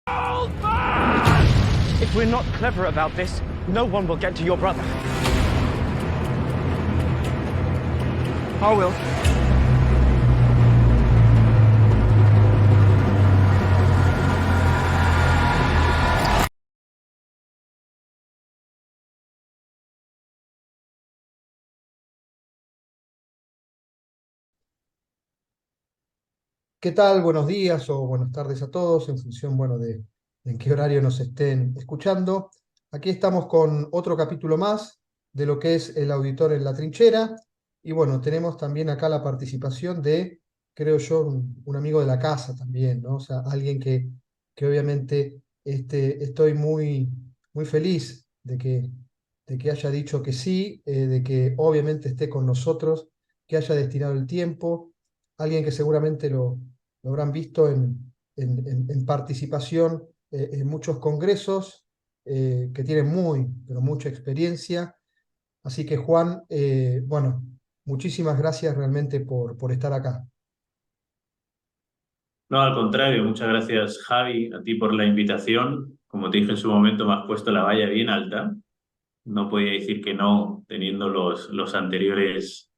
If we're not clever about this, no one will get to your brother. I will. ¿Qué tal? Buenos días o buenas tardes a todos, en función, bueno, de en qué horario nos estén escuchando. Aquí estamos con otro capítulo más de lo que es el auditor en la trinchera. Y bueno, tenemos también acá la participación de, creo yo, un amigo de la casa también, ¿no? O sea, alguien que obviamente estoy muy feliz de que haya dicho que sí, de que obviamente esté con nosotros, que haya destinado el tiempo, alguien que seguramente lo habrán visto en participación en muchos congresos, que tienen pero mucha experiencia. Así que Juan, bueno, muchísimas gracias realmente por estar acá. No, al contrario, muchas gracias Javi, a ti por la invitación. Como te dije en su momento, me has puesto la valla bien alta. No podía decir que no, teniendo los anteriores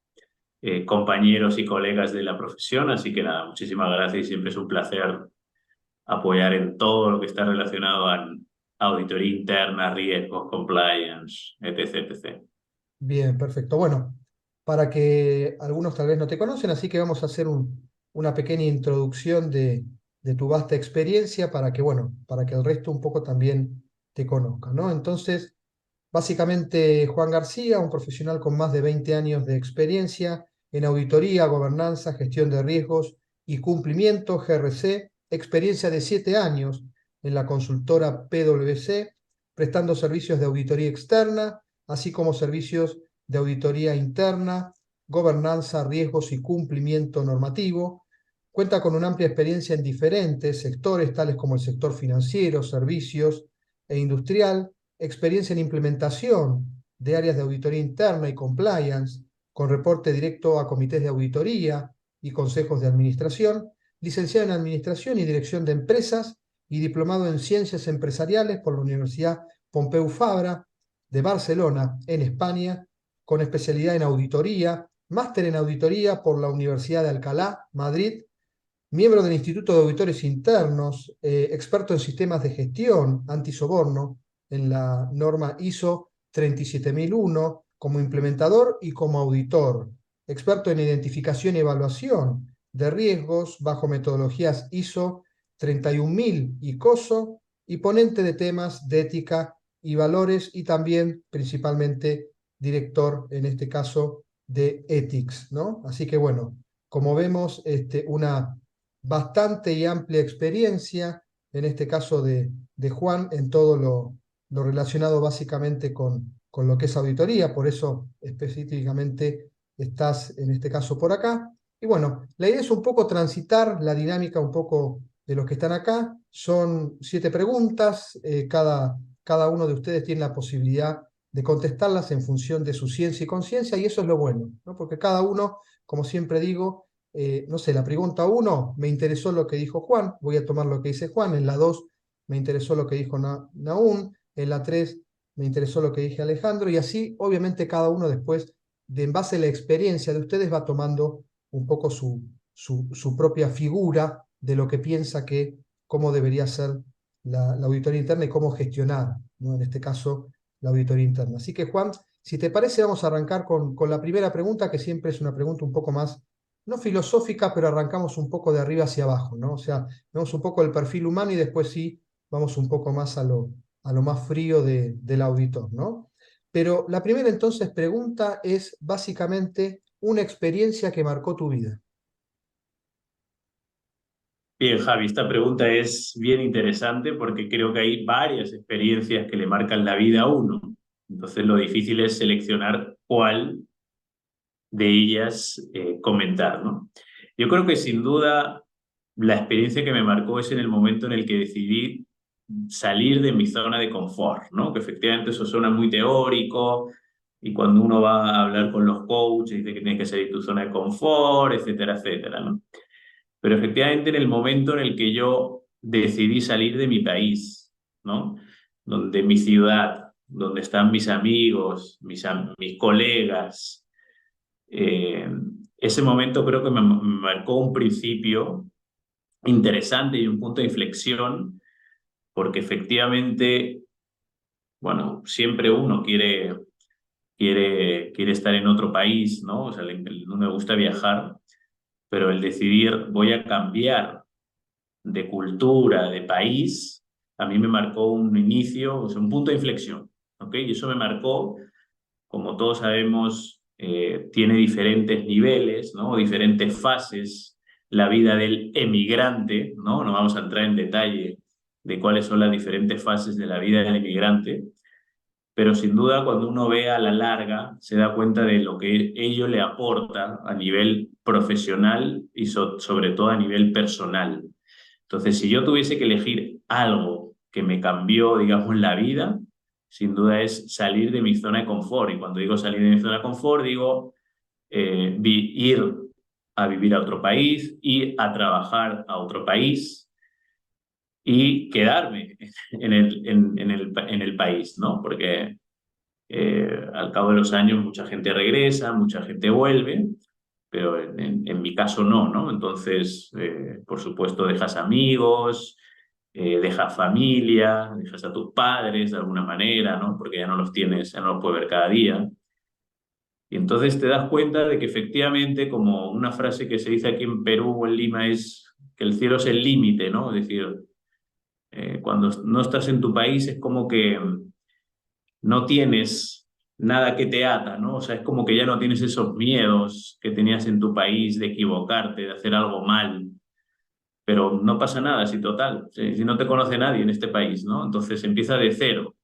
compañeros y colegas de la profesión. Así que nada, muchísimas gracias y siempre es un placer apoyar en todo lo que está relacionado a auditoría interna, riesgos, compliance, etc, etc. Bien, perfecto. Bueno, para que algunos tal vez no te conocen, así que vamos a hacer una pequeña introducción de tu vasta experiencia para que, bueno, para que el resto un poco también te conozca, ¿no? Entonces, básicamente, Juan García, un profesional con más de 20 años de experiencia en auditoría, gobernanza, gestión de riesgos y cumplimiento, GRC, experiencia de 7 años en la consultora PwC, prestando servicios de auditoría externa, así como servicios de auditoría interna, gobernanza, riesgos y cumplimiento normativo. Cuenta con una amplia experiencia en diferentes sectores, tales como el sector financiero, servicios e industrial, experiencia en implementación de áreas de auditoría interna y compliance, con reporte directo a comités de auditoría y consejos de administración, licenciado en Administración y Dirección de Empresas y diplomado en Ciencias Empresariales por la Universidad Pompeu Fabra de Barcelona, en España, con especialidad en auditoría, máster en auditoría por la Universidad de Alcalá, Madrid, miembro del Instituto de Auditores Internos, experto en sistemas de gestión antisoborno en la norma ISO 37001, como implementador y como auditor, experto en identificación y evaluación de riesgos bajo metodologías ISO 31000 y COSO, y ponente de temas de ética y valores, y también principalmente director, en este caso, de Ethics, ¿no? Así que bueno, como vemos, una bastante y amplia experiencia, en este caso de Juan, en todo lo relacionado básicamente con lo que es auditoría, por eso específicamente estás en este caso por acá. Y bueno, la idea es un poco transitar la dinámica un poco de los que están acá. Son 7 preguntas, cada uno de ustedes tiene la posibilidad de contestarlas en función de su ciencia y conciencia, y eso es lo bueno, ¿no? Porque cada uno, como siempre digo, no sé, la pregunta uno, me interesó lo que dijo Juan, voy a tomar lo que dice Juan. En la 2 me interesó lo que dijo Naún. En la 3 me interesó lo que dije Alejandro. Y así, obviamente, cada uno después, en base a la experiencia de ustedes, va tomando un poco su propia figura de lo que piensa que, cómo debería ser la auditoría interna y cómo gestionar, ¿no? En este caso, la auditoría interna. Así que, Juan, si te parece, vamos a arrancar con la primera pregunta, que siempre es una pregunta un poco más no filosófica, pero arrancamos un poco de arriba hacia abajo, ¿no? O sea, vemos un poco el perfil humano y después sí vamos un poco más a lo más frío del auditor, ¿no? Pero la primera entonces pregunta es básicamente una experiencia que marcó tu vida. Bien, Javi, esta pregunta es bien interesante porque creo que hay varias experiencias que le marcan la vida a uno. Entonces, lo difícil es seleccionar cuál de ellas comentar, ¿no? Yo creo que sin duda la experiencia que me marcó es en el momento en el que decidí salir de mi zona de confort, ¿no? Que efectivamente eso suena muy teórico y cuando uno va a hablar con los coaches dice que tienes que salir de tu zona de confort, etcétera, etcétera, ¿no? Pero efectivamente en el momento en el que yo decidí salir de mi país, ¿no? Donde mi ciudad, donde están mis amigos, mis colegas. Eh, Ese momento creo que me marcó un principio interesante y un punto de inflexión, porque efectivamente, bueno, siempre uno quiere estar en otro país, ¿no? O sea, no me gusta viajar, pero el decidir voy a cambiar de cultura, de país, a mí me marcó un inicio, o sea, un punto de inflexión, ¿ok? Y eso me marcó, como todos sabemos, tiene diferentes niveles, ¿no? Diferentes fases, la vida del emigrante, ¿no? No vamos a entrar en detalle de cuáles son las diferentes fases de la vida del emigrante, pero sin duda cuando uno ve a la larga se da cuenta de lo que ello le aporta a nivel profesional y sobre todo a nivel personal. Entonces, si yo tuviese que elegir algo que me cambió, digamos, la vida, sin duda es salir de mi zona de confort. Y cuando digo salir de mi zona de confort, digo ir a vivir a otro país, ir a trabajar a otro país y quedarme en el país, ¿no? Porque al cabo de los años mucha gente regresa, mucha gente vuelve, pero en mi caso no, ¿no? Entonces, por supuesto, dejas amigos, dejas familia, dejas a tus padres de alguna manera, ¿no? Porque ya no los tienes, ya no los puedes ver cada día. Y entonces te das cuenta de que efectivamente, como una frase que se dice aquí en Perú o en Lima, es que el cielo es el límite, ¿no? Es decir, cuando no estás en tu país es como que no tienes nada que te ata, ¿no? O sea, es como que ya no tienes esos miedos que tenías en tu país de equivocarte, de hacer algo mal, pero no pasa nada, si total, si no te conoce nadie en este país, ¿no? Entonces empieza de cero.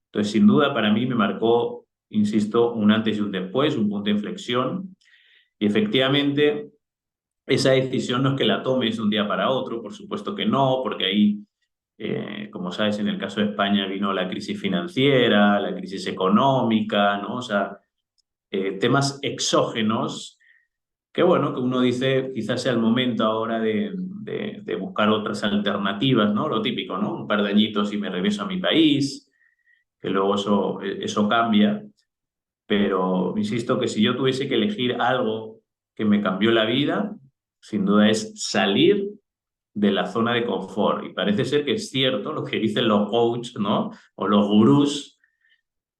Entonces, sin duda, para mí me marcó, insisto, un antes y un después, un punto de inflexión, y efectivamente esa decisión no es que la tomes de un día para otro, por supuesto que no, porque ahí como sabes, en el caso de España vino la crisis financiera, la crisis económica, ¿no? O sea, temas exógenos que, bueno, que uno dice quizás sea el momento ahora de buscar otras alternativas, ¿no? Lo típico, ¿no? Un par de añitos y me regreso a mi país, que luego eso cambia, pero insisto que si yo tuviese que elegir algo que me cambió la vida, sin duda es salir de la zona de confort. Y parece ser que es cierto lo que dicen los coaches, ¿no? O los gurús,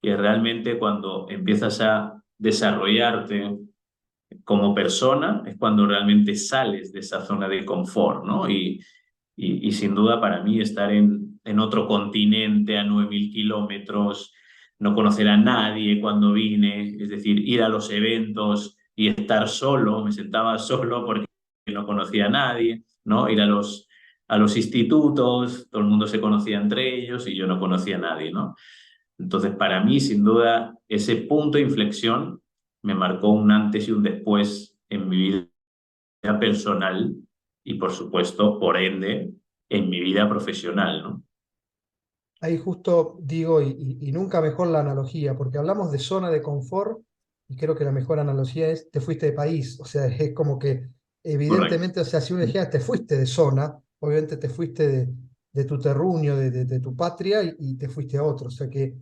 que realmente cuando empiezas a desarrollarte como persona es cuando realmente sales de esa zona de confort, ¿no? Y sin duda para mí estar en otro continente a 9.000 kilómetros, no conocer a nadie cuando vine, es decir, ir a los eventos y estar solo, me sentaba solo porque no conocía a nadie, ¿no? Ir a los institutos, todo el mundo se conocía entre ellos y yo no conocía a nadie, ¿no? Entonces, para mí, sin duda, ese punto de inflexión me marcó un antes y un después en mi vida personal y, por supuesto, por ende, en mi vida profesional, ¿no? Ahí justo digo, y nunca mejor la analogía, porque hablamos de zona de confort y creo que la mejor analogía es te fuiste de país, o sea, es como que Correcto. evidentemente, o sea, si uno dijera te fuiste de zona, obviamente te fuiste de tu terruño, de tu patria y te fuiste a otro, o sea que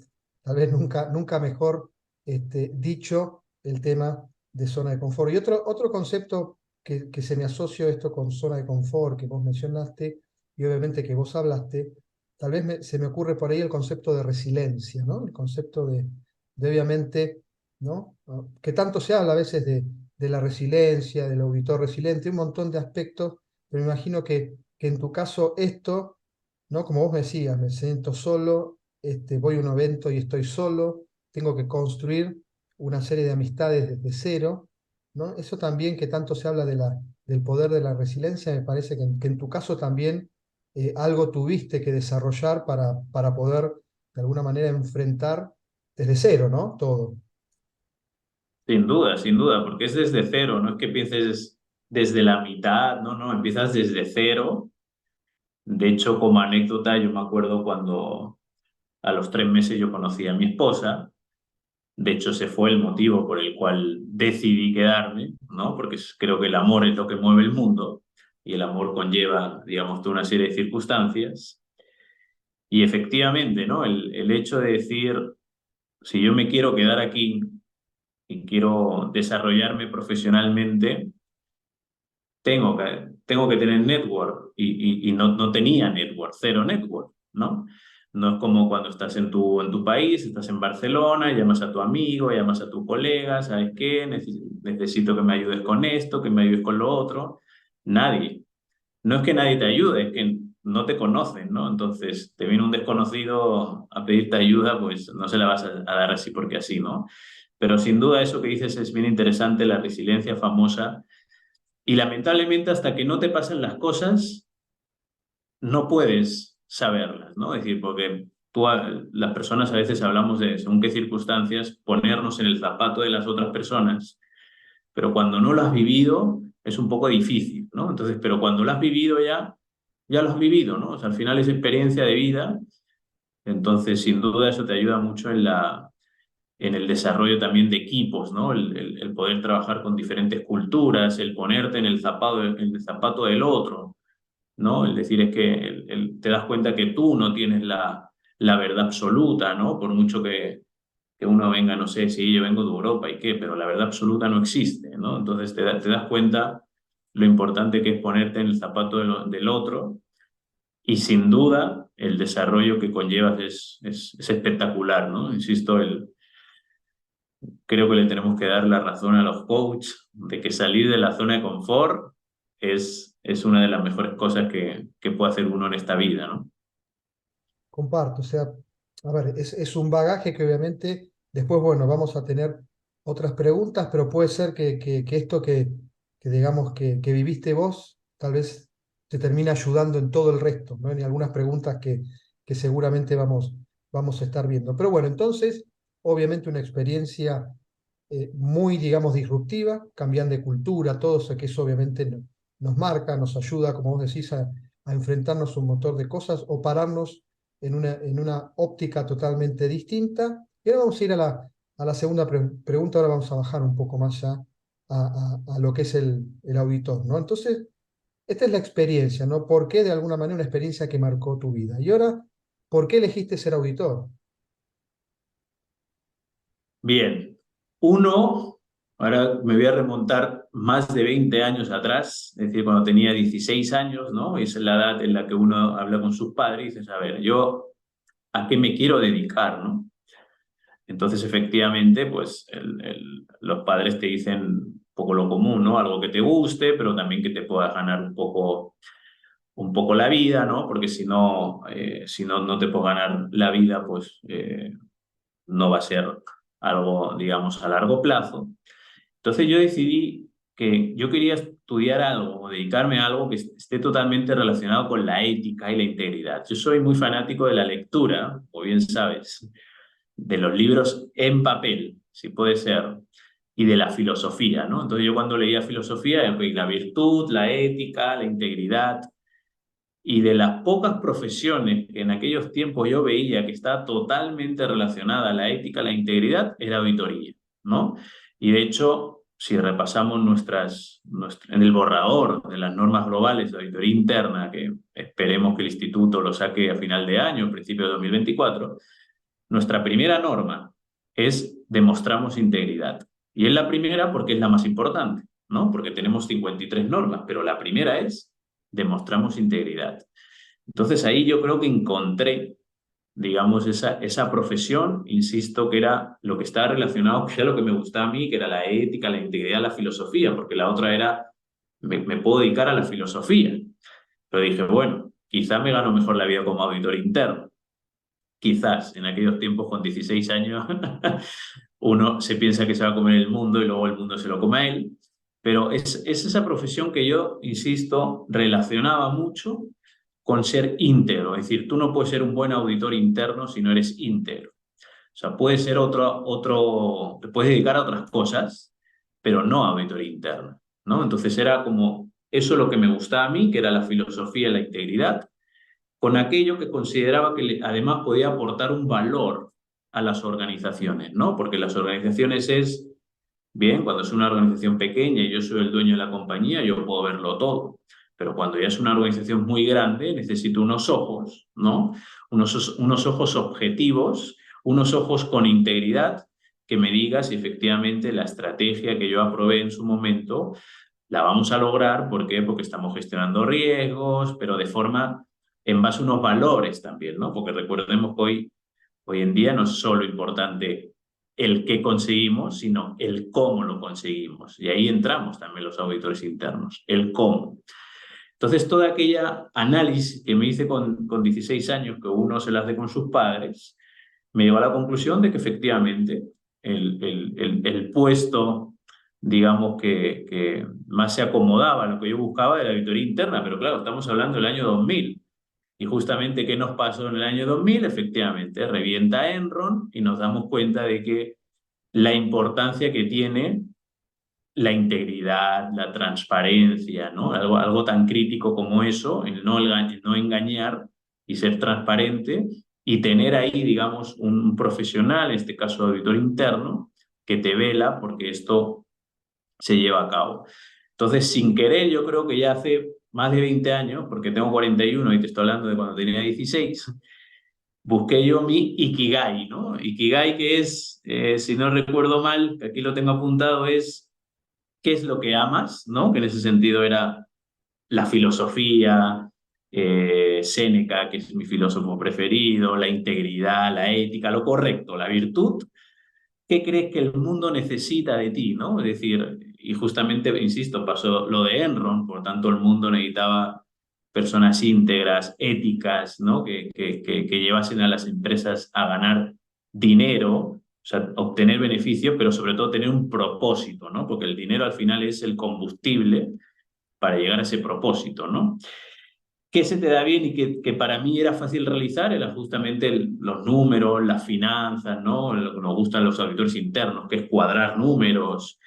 tal vez nunca mejor dicho el tema de zona de confort. Y otro concepto que se me asocia esto con zona de confort que vos mencionaste y obviamente que vos hablaste. Tal vez se me ocurre por ahí el concepto de resiliencia, ¿no? El concepto de obviamente, ¿no? Que tanto se habla a veces de la resiliencia, del auditor resiliente, un montón de aspectos, pero me imagino que en tu caso esto, ¿no? Como vos me decías, me siento solo, voy a un evento y estoy solo, tengo que construir una serie de amistades desde cero, ¿no? Eso también que tanto se habla del poder de la resiliencia, me parece que en tu caso también algo tuviste que desarrollar para poder de alguna manera enfrentar desde cero, ¿no? Todo. Sin duda, porque es desde cero, no es que empieces desde la mitad, no, no, empiezas desde cero. De hecho, como anécdota, yo me acuerdo cuando a los 3 meses yo conocí a mi esposa. De hecho, ese fue el motivo por el cual decidí quedarme, ¿no? Porque creo que el amor es lo que mueve el mundo. y el amor conlleva, digamos, toda una serie de circunstancias. Y efectivamente, ¿no? El hecho de decir, si yo me quiero quedar aquí y quiero desarrollarme profesionalmente, tengo que tener network y no tenía network, cero network, ¿no? No es como cuando estás en tu país, estás en Barcelona, llamas a tu amigo, llamas a tu colega, ¿sabes qué? Necesito que me ayudes con esto, que me ayudes con lo otro. Nadie. No es que nadie te ayude, es que no te conocen, ¿no? Entonces, te viene un desconocido a pedirte ayuda, pues no se la vas a dar así porque así, ¿no? Pero sin duda eso que dices es bien interesante, la resiliencia famosa. Y lamentablemente hasta que no te pasan las cosas, no puedes saberlas, ¿no? Es decir, porque las personas a veces hablamos de, según qué circunstancias, ponernos en el zapato de las otras personas, pero cuando no lo has vivido es un poco difícil, ¿no? Entonces, pero cuando lo has vivido ya lo has vivido, ¿no? O sea, al final es experiencia de vida, entonces sin duda eso te ayuda mucho en el desarrollo también de equipos, ¿no? El poder trabajar con diferentes culturas, el ponerte en el zapato del otro, ¿no? El decir es que te das cuenta que tú no tienes la verdad absoluta, ¿no? Por mucho que uno venga, no sé, si yo vengo de Europa y qué, pero la verdad absoluta no existe, ¿no? Entonces te das cuenta lo importante que es ponerte en el zapato del otro y sin duda el desarrollo que conllevas es espectacular, ¿no? Insisto, creo que le tenemos que dar la razón a los coaches de que salir de la zona de confort es una de las mejores cosas que puede hacer uno en esta vida, ¿no? Comparto, o sea, a ver, es un bagaje que obviamente después, bueno, vamos a tener otras preguntas, pero puede ser que esto que digamos que viviste vos, tal vez te termine ayudando en todo el resto, ¿no? En algunas preguntas que seguramente vamos a estar viendo. Pero bueno, entonces, obviamente una experiencia muy, digamos, disruptiva, cambian de cultura, todo eso que eso obviamente nos marca, nos ayuda, como vos decís, a enfrentarnos a un montón de cosas o pararnos en una óptica totalmente distinta. Y ahora vamos a ir a la segunda pregunta, ahora vamos a bajar un poco más ya a lo que es el auditor, ¿no? Entonces, esta es la experiencia, ¿no? ¿Por qué de alguna manera una experiencia que marcó tu vida? Y ahora, ¿por qué elegiste ser auditor? Bien, uno, ahora me voy a remontar más de 20 años atrás, es decir, cuando tenía 16 años, ¿no? Esa es la edad en la que uno habla con sus padres y dices, a ver, yo a qué me quiero dedicar, ¿no? Entonces, efectivamente, pues los padres te dicen un poco lo común, ¿no? Algo que te guste, pero también que te puedas ganar un poco la vida, ¿no? Porque si no, no te puedes ganar la vida, pues no va a ser algo, digamos, a largo plazo. Entonces yo decidí que yo quería estudiar algo o dedicarme a algo que esté totalmente relacionado con la ética y la integridad. Yo soy muy fanático de la lectura, como bien sabes, de los libros en papel, si puede ser, y de la filosofía, ¿no? Entonces yo cuando leía filosofía, la virtud, la ética, la integridad, y de las pocas profesiones que en aquellos tiempos yo veía que está totalmente relacionada a la ética, la integridad, era auditoría, ¿no? Y de hecho, si repasamos en el borrador de las normas globales de auditoría interna, que esperemos que el instituto lo saque a final de año, principio de 2024, nuestra primera norma es demostramos integridad. Y es la primera porque es la más importante, ¿no? Porque tenemos 53 normas, pero la primera es demostramos integridad. Entonces ahí yo creo que encontré, digamos, esa profesión, insisto, que era lo que estaba relacionado, que era lo que me gustaba a mí, que era la ética, la integridad, la filosofía, porque la otra era, me puedo dedicar a la filosofía. Pero dije, bueno, quizá me gano mejor la vida como auditor interno. Quizás en aquellos tiempos con 16 años uno se piensa que se va a comer el mundo y luego el mundo se lo come a él, pero es esa profesión que yo, insisto, relacionaba mucho con ser íntegro, es decir, tú no puedes ser un buen auditor interno si no eres íntegro. O sea, puedes ser te puedes dedicar a otras cosas, pero no a auditoría interna, ¿no? Entonces era como eso lo que me gustaba a mí, que era la filosofía y la integridad, con aquello que consideraba que además podía aportar un valor a las organizaciones, ¿no? Porque las organizaciones bien, cuando es una organización pequeña y yo soy el dueño de la compañía, yo puedo verlo todo. pero cuando ya es una organización muy grande, necesito unos ojos, ¿no? Unos ojos objetivos, unos ojos con integridad, que me diga si efectivamente la estrategia que yo aprobé en su momento la vamos a lograr. ¿Por qué? Porque estamos gestionando riesgos, pero de forma en base a unos valores también, ¿no? Porque recordemos que hoy en día no es solo importante el qué conseguimos, sino el cómo lo conseguimos. Y ahí entramos también los auditores internos, el cómo. Entonces, toda aquella análisis que me hice con 16 años, que uno se la hace con sus padres, me llevó a la conclusión de que efectivamente el puesto, digamos, que más se acomodaba a lo que yo buscaba era la auditoría interna, pero claro, estamos hablando del año 2000. Y justamente, ¿qué nos pasó en el año 2000? Efectivamente, revienta Enron y nos damos cuenta de que la importancia que tiene la integridad, la transparencia, ¿no? Algo tan crítico como eso, el no engañar y ser transparente y tener ahí, digamos, un profesional, en este caso auditor interno, que te vela porque esto se lleva a cabo. Entonces, sin querer, yo creo que ya hace más de 20 años, porque tengo 41 y te estoy hablando de cuando tenía 16, busqué yo mi Ikigai, ¿no? Ikigai, que es, si no recuerdo mal, que aquí lo tengo apuntado, es qué es lo que amas, ¿no? Que en ese sentido era la filosofía, Séneca, que es mi filósofo preferido, la integridad, la ética, lo correcto, la virtud. ¿Qué crees que el mundo necesita de ti, ¿no? Es decir, y justamente, insisto, pasó lo de Enron, por tanto el mundo necesitaba personas íntegras, éticas, ¿no? Que llevasen a las empresas a ganar dinero, o sea, obtener beneficio, pero sobre todo tener un propósito, ¿no? Porque el dinero al final es el combustible para llegar a ese propósito, ¿no? ¿Qué se te da bien y que para mí era fácil realizar? Era justamente los números, las finanzas, ¿no? Lo que nos gustan los auditores internos, que es cuadrar números.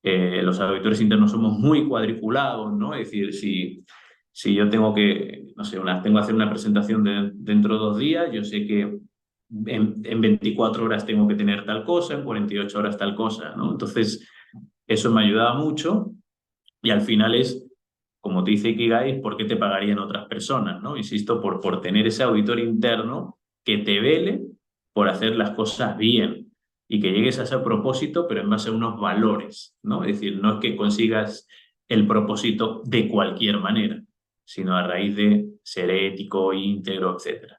Los auditores internos somos muy cuadriculados, ¿no? Es decir, si yo tengo que, no sé, tengo que hacer una presentación dentro de 2 días, yo sé que en 24 horas tengo que tener tal cosa, en 48 horas tal cosa, ¿no? Entonces, eso me ayudaba mucho y al final es, como te dice Ikigai, ¿por qué te pagarían otras personas? ¿No? Insisto, por tener ese auditor interno que te vele por hacer las cosas bien y que llegues a ese propósito, pero en base a unos valores, ¿no? Es decir, no es que consigas el propósito de cualquier manera, sino a raíz de ser ético, íntegro, etc.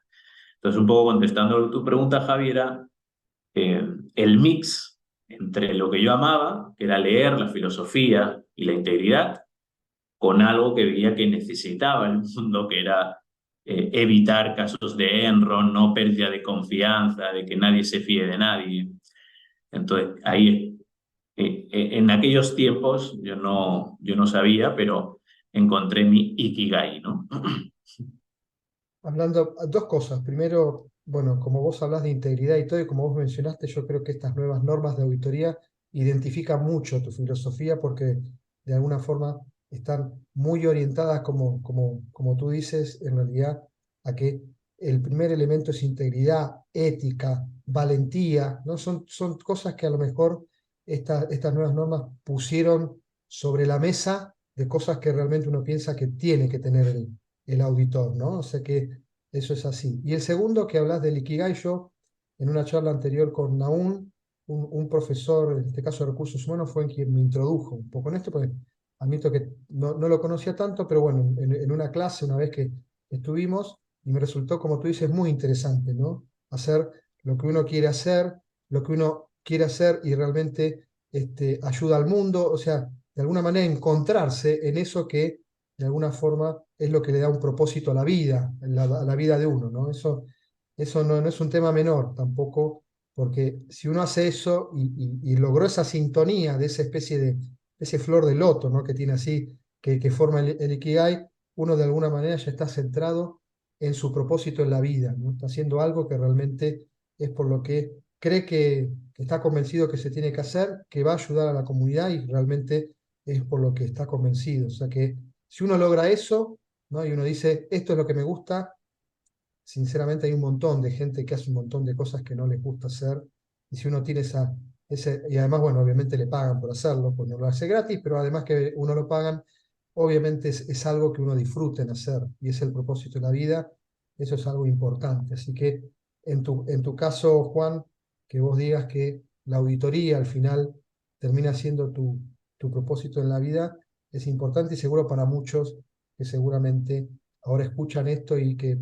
Entonces, un poco contestando tu pregunta, Javiera, el mix entre lo que yo amaba, que era leer la filosofía y la integridad, con algo que veía que necesitaba el mundo, que era evitar casos de Enron, no pérdida de confianza, de que nadie se fíe de nadie. Entonces, ahí, en aquellos tiempos, yo no sabía, pero encontré mi Ikigai, ¿no? Hablando, dos cosas. Primero, bueno, como vos hablas de integridad y todo, y como vos mencionaste, yo creo que estas nuevas normas de auditoría identifican mucho tu filosofía porque de alguna forma están muy orientadas, como tú dices, en realidad, a que el primer elemento es integridad, ética, valentía, ¿no? Son cosas que a lo mejor estas nuevas normas pusieron sobre la mesa de cosas que realmente uno piensa que tiene que tener el auditor, ¿no? O sea que eso es así. Y el segundo, que hablas del Ikigai, yo en una charla anterior con Naún, un profesor, en este caso de recursos humanos, fue quien me introdujo un poco en esto, porque admito que no lo conocía tanto, pero bueno, en una clase, una vez que estuvimos, y me resultó, como tú dices, muy interesante, ¿no? Hacer lo que uno quiere hacer, lo que uno quiere hacer y realmente ayuda al mundo, o sea, de alguna manera encontrarse en eso que de alguna forma es lo que le da un propósito a la vida, a la vida de uno, ¿no? Eso no es un tema menor tampoco, porque si uno hace eso y logró esa sintonía de esa especie de ese flor de loto, ¿no? Que tiene así, que forma el Ikigai, uno de alguna manera ya está centrado en su propósito en la vida, ¿no? Está haciendo algo que realmente es por lo que cree que está convencido que se tiene que hacer, que va a ayudar a la comunidad y realmente es por lo que está convencido. O sea que si uno logra eso, ¿no? Y uno dice, esto es lo que me gusta, sinceramente hay un montón de gente que hace un montón de cosas que no les gusta hacer, y si uno tiene y además, bueno, obviamente le pagan por hacerlo, pues no lo hace gratis, pero además que uno lo pagan, obviamente es algo que uno disfruta en hacer y es el propósito de la vida, eso es algo importante. Así que en tu caso, Juan, que vos digas que la auditoría al final termina siendo tu propósito en la vida, es importante y seguro para muchos que seguramente ahora escuchan esto y que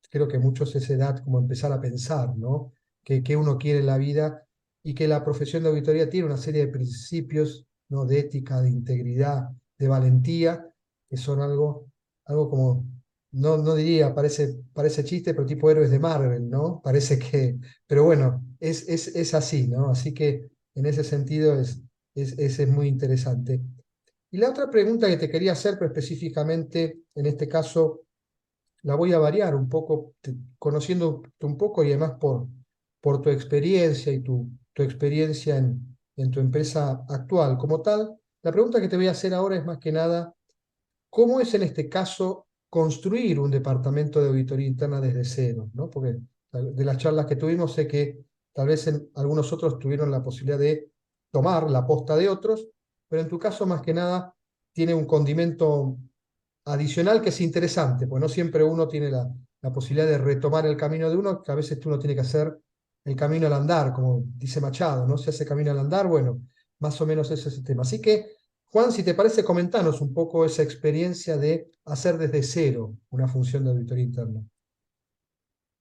creo que muchos es edad como empezar a pensar, ¿no? Que uno quiere en la vida y que la profesión de auditoría tiene una serie de principios, ¿no? De ética, de integridad, de valentía, que son algo como, no diría, parece chiste, pero tipo héroes de Marvel, ¿no? Parece que, pero bueno, es así, ¿no? Así que en ese sentido es muy interesante. Y la otra pregunta que te quería hacer, pero específicamente en este caso la voy a variar un poco, conociéndote un poco y además por tu experiencia y tu experiencia en tu empresa actual como tal. La pregunta que te voy a hacer ahora es más que nada, ¿cómo es en este caso construir un departamento de auditoría interna desde cero? ¿No? Porque de las charlas que tuvimos sé que tal vez algunos otros tuvieron la posibilidad de tomar la posta de otros, pero en tu caso más que nada tiene un condimento adicional que es interesante, pues no siempre uno tiene la posibilidad de retomar el camino de uno, que a veces uno tiene que hacer el camino al andar, como dice Machado, ¿no? Se hace camino al andar, bueno, más o menos ese es el tema. Así que, Juan, si te parece, comentanos un poco esa experiencia de hacer desde cero una función de auditoría interna.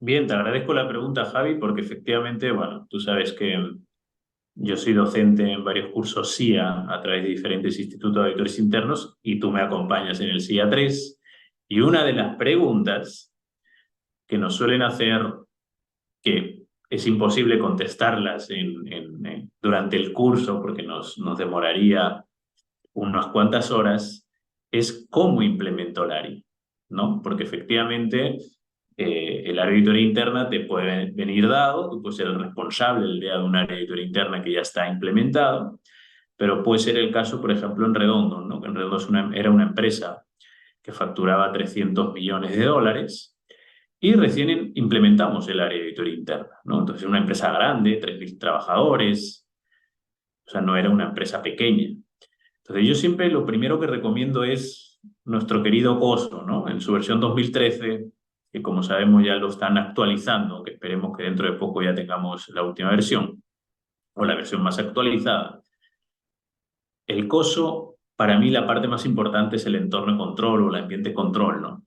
Bien, te agradezco la pregunta, Javi, porque efectivamente, bueno, tú sabes que yo soy docente en varios cursos CIA a través de diferentes institutos de auditores internos y tú me acompañas en el CIA 3. Y una de las preguntas que nos suelen hacer, que es imposible contestarlas durante el curso porque nos demoraría unas cuantas horas, es cómo implemento el ARI, ¿no? Porque efectivamente el área de auditoría interna te puede venir dado, tú puedes ser el responsable el día de un área de auditoría interna que ya está implementado, pero puede ser el caso, por ejemplo, en Redondo, ¿no? Que en Redondo era una empresa que facturaba 300 millones de dólares y recién implementamos el área de auditoría interna, ¿no? Entonces, una empresa grande, 3.000 trabajadores, o sea, no era una empresa pequeña. Entonces, yo siempre lo primero que recomiendo es nuestro querido COSO, ¿no? En su versión 2013, que como sabemos ya lo están actualizando, que esperemos que dentro de poco ya tengamos la última versión o la versión más actualizada. El COSO, para mí la parte más importante es el entorno de control o el ambiente de control, ¿no?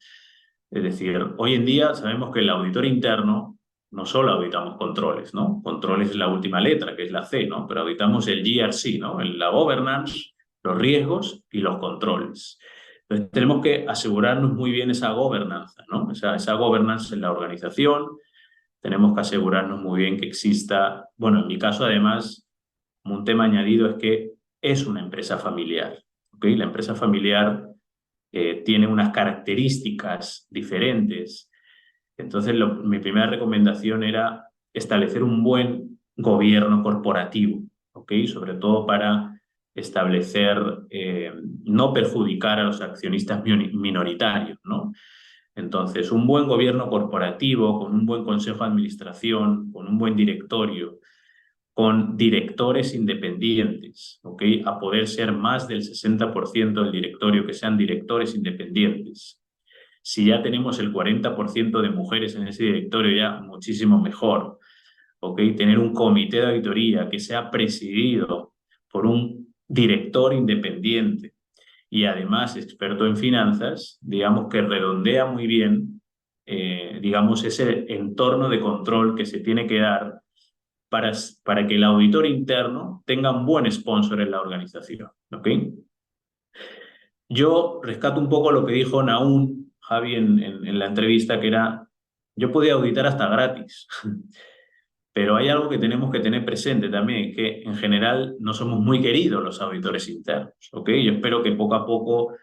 Es decir, hoy en día sabemos que el auditor interno no solo auditamos controles, ¿no? Controles es la última letra, que es la C, ¿no? Pero auditamos el GRC, ¿no? La governance, los riesgos y los controles. Entonces, tenemos que asegurarnos muy bien esa gobernanza, ¿no? Esa governance en la organización. Tenemos que asegurarnos muy bien que exista, bueno, en mi caso además, como un tema añadido es que es una empresa familiar, ¿ok? La empresa familiar tiene unas características diferentes. Entonces, mi primera recomendación era establecer un buen gobierno corporativo, ¿ok? Sobre todo para establecer, no perjudicar a los accionistas minoritarios, ¿no? Entonces, un buen gobierno corporativo, con un buen consejo de administración, con un buen directorio, con directores independientes, ¿ok? A poder ser más del 60% del directorio que sean directores independientes. Si ya tenemos el 40% de mujeres en ese directorio, ya muchísimo mejor, ¿ok? Tener un comité de auditoría que sea presidido por un director independiente y además experto en finanzas, digamos que redondea muy bien, digamos, ese entorno de control que se tiene que dar para que el auditor interno tenga un buen sponsor en la organización, ¿ok? Yo rescato un poco lo que dijo Naún, Javi, en la entrevista, que era, yo podía auditar hasta gratis, pero hay algo que tenemos que tener presente también, que en general no somos muy queridos los auditores internos, ¿ok? Yo espero que poco a poco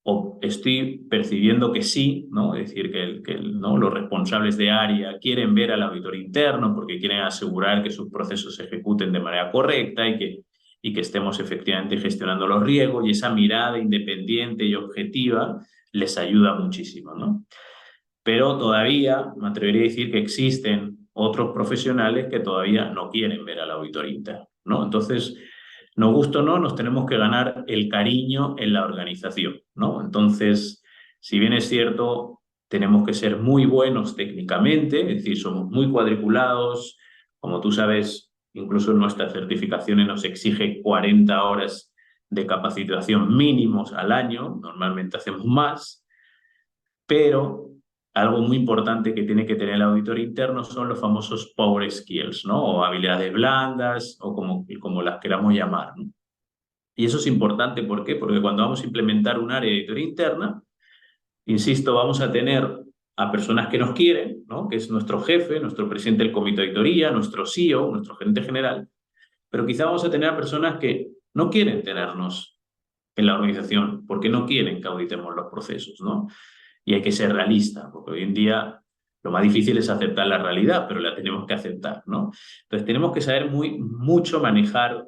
o estoy percibiendo que sí, ¿no? Es decir, ¿no? Los responsables de área quieren ver al auditor interno porque quieren asegurar que sus procesos se ejecuten de manera correcta y que estemos efectivamente gestionando los riesgos, y esa mirada independiente y objetiva les ayuda muchísimo, ¿no? Pero todavía me atrevería a decir que existen otros profesionales que todavía no quieren ver al auditor interno, ¿no? Entonces, nos gusta o no, nos tenemos que ganar el cariño en la organización, ¿no? Entonces, si bien es cierto, tenemos que ser muy buenos técnicamente, es decir, somos muy cuadriculados, como tú sabes, incluso nuestras certificaciones nos exige 40 horas de capacitación mínimos al año, normalmente hacemos más, pero algo muy importante que tiene que tener el auditor interno son los famosos power skills, ¿no? O habilidades blandas, o como las queramos llamar, ¿no? Y eso es importante, ¿por qué? Porque cuando vamos a implementar un área de auditoría interna, insisto, vamos a tener a personas que nos quieren, ¿no? Que es nuestro jefe, nuestro presidente del comité de auditoría, nuestro CEO, nuestro gerente general, pero quizá vamos a tener a personas que no quieren tenernos en la organización, porque no quieren que auditemos los procesos, ¿no? Y hay que ser realista, porque hoy en día lo más difícil es aceptar la realidad, pero la tenemos que aceptar, ¿no? Entonces tenemos que saber mucho manejar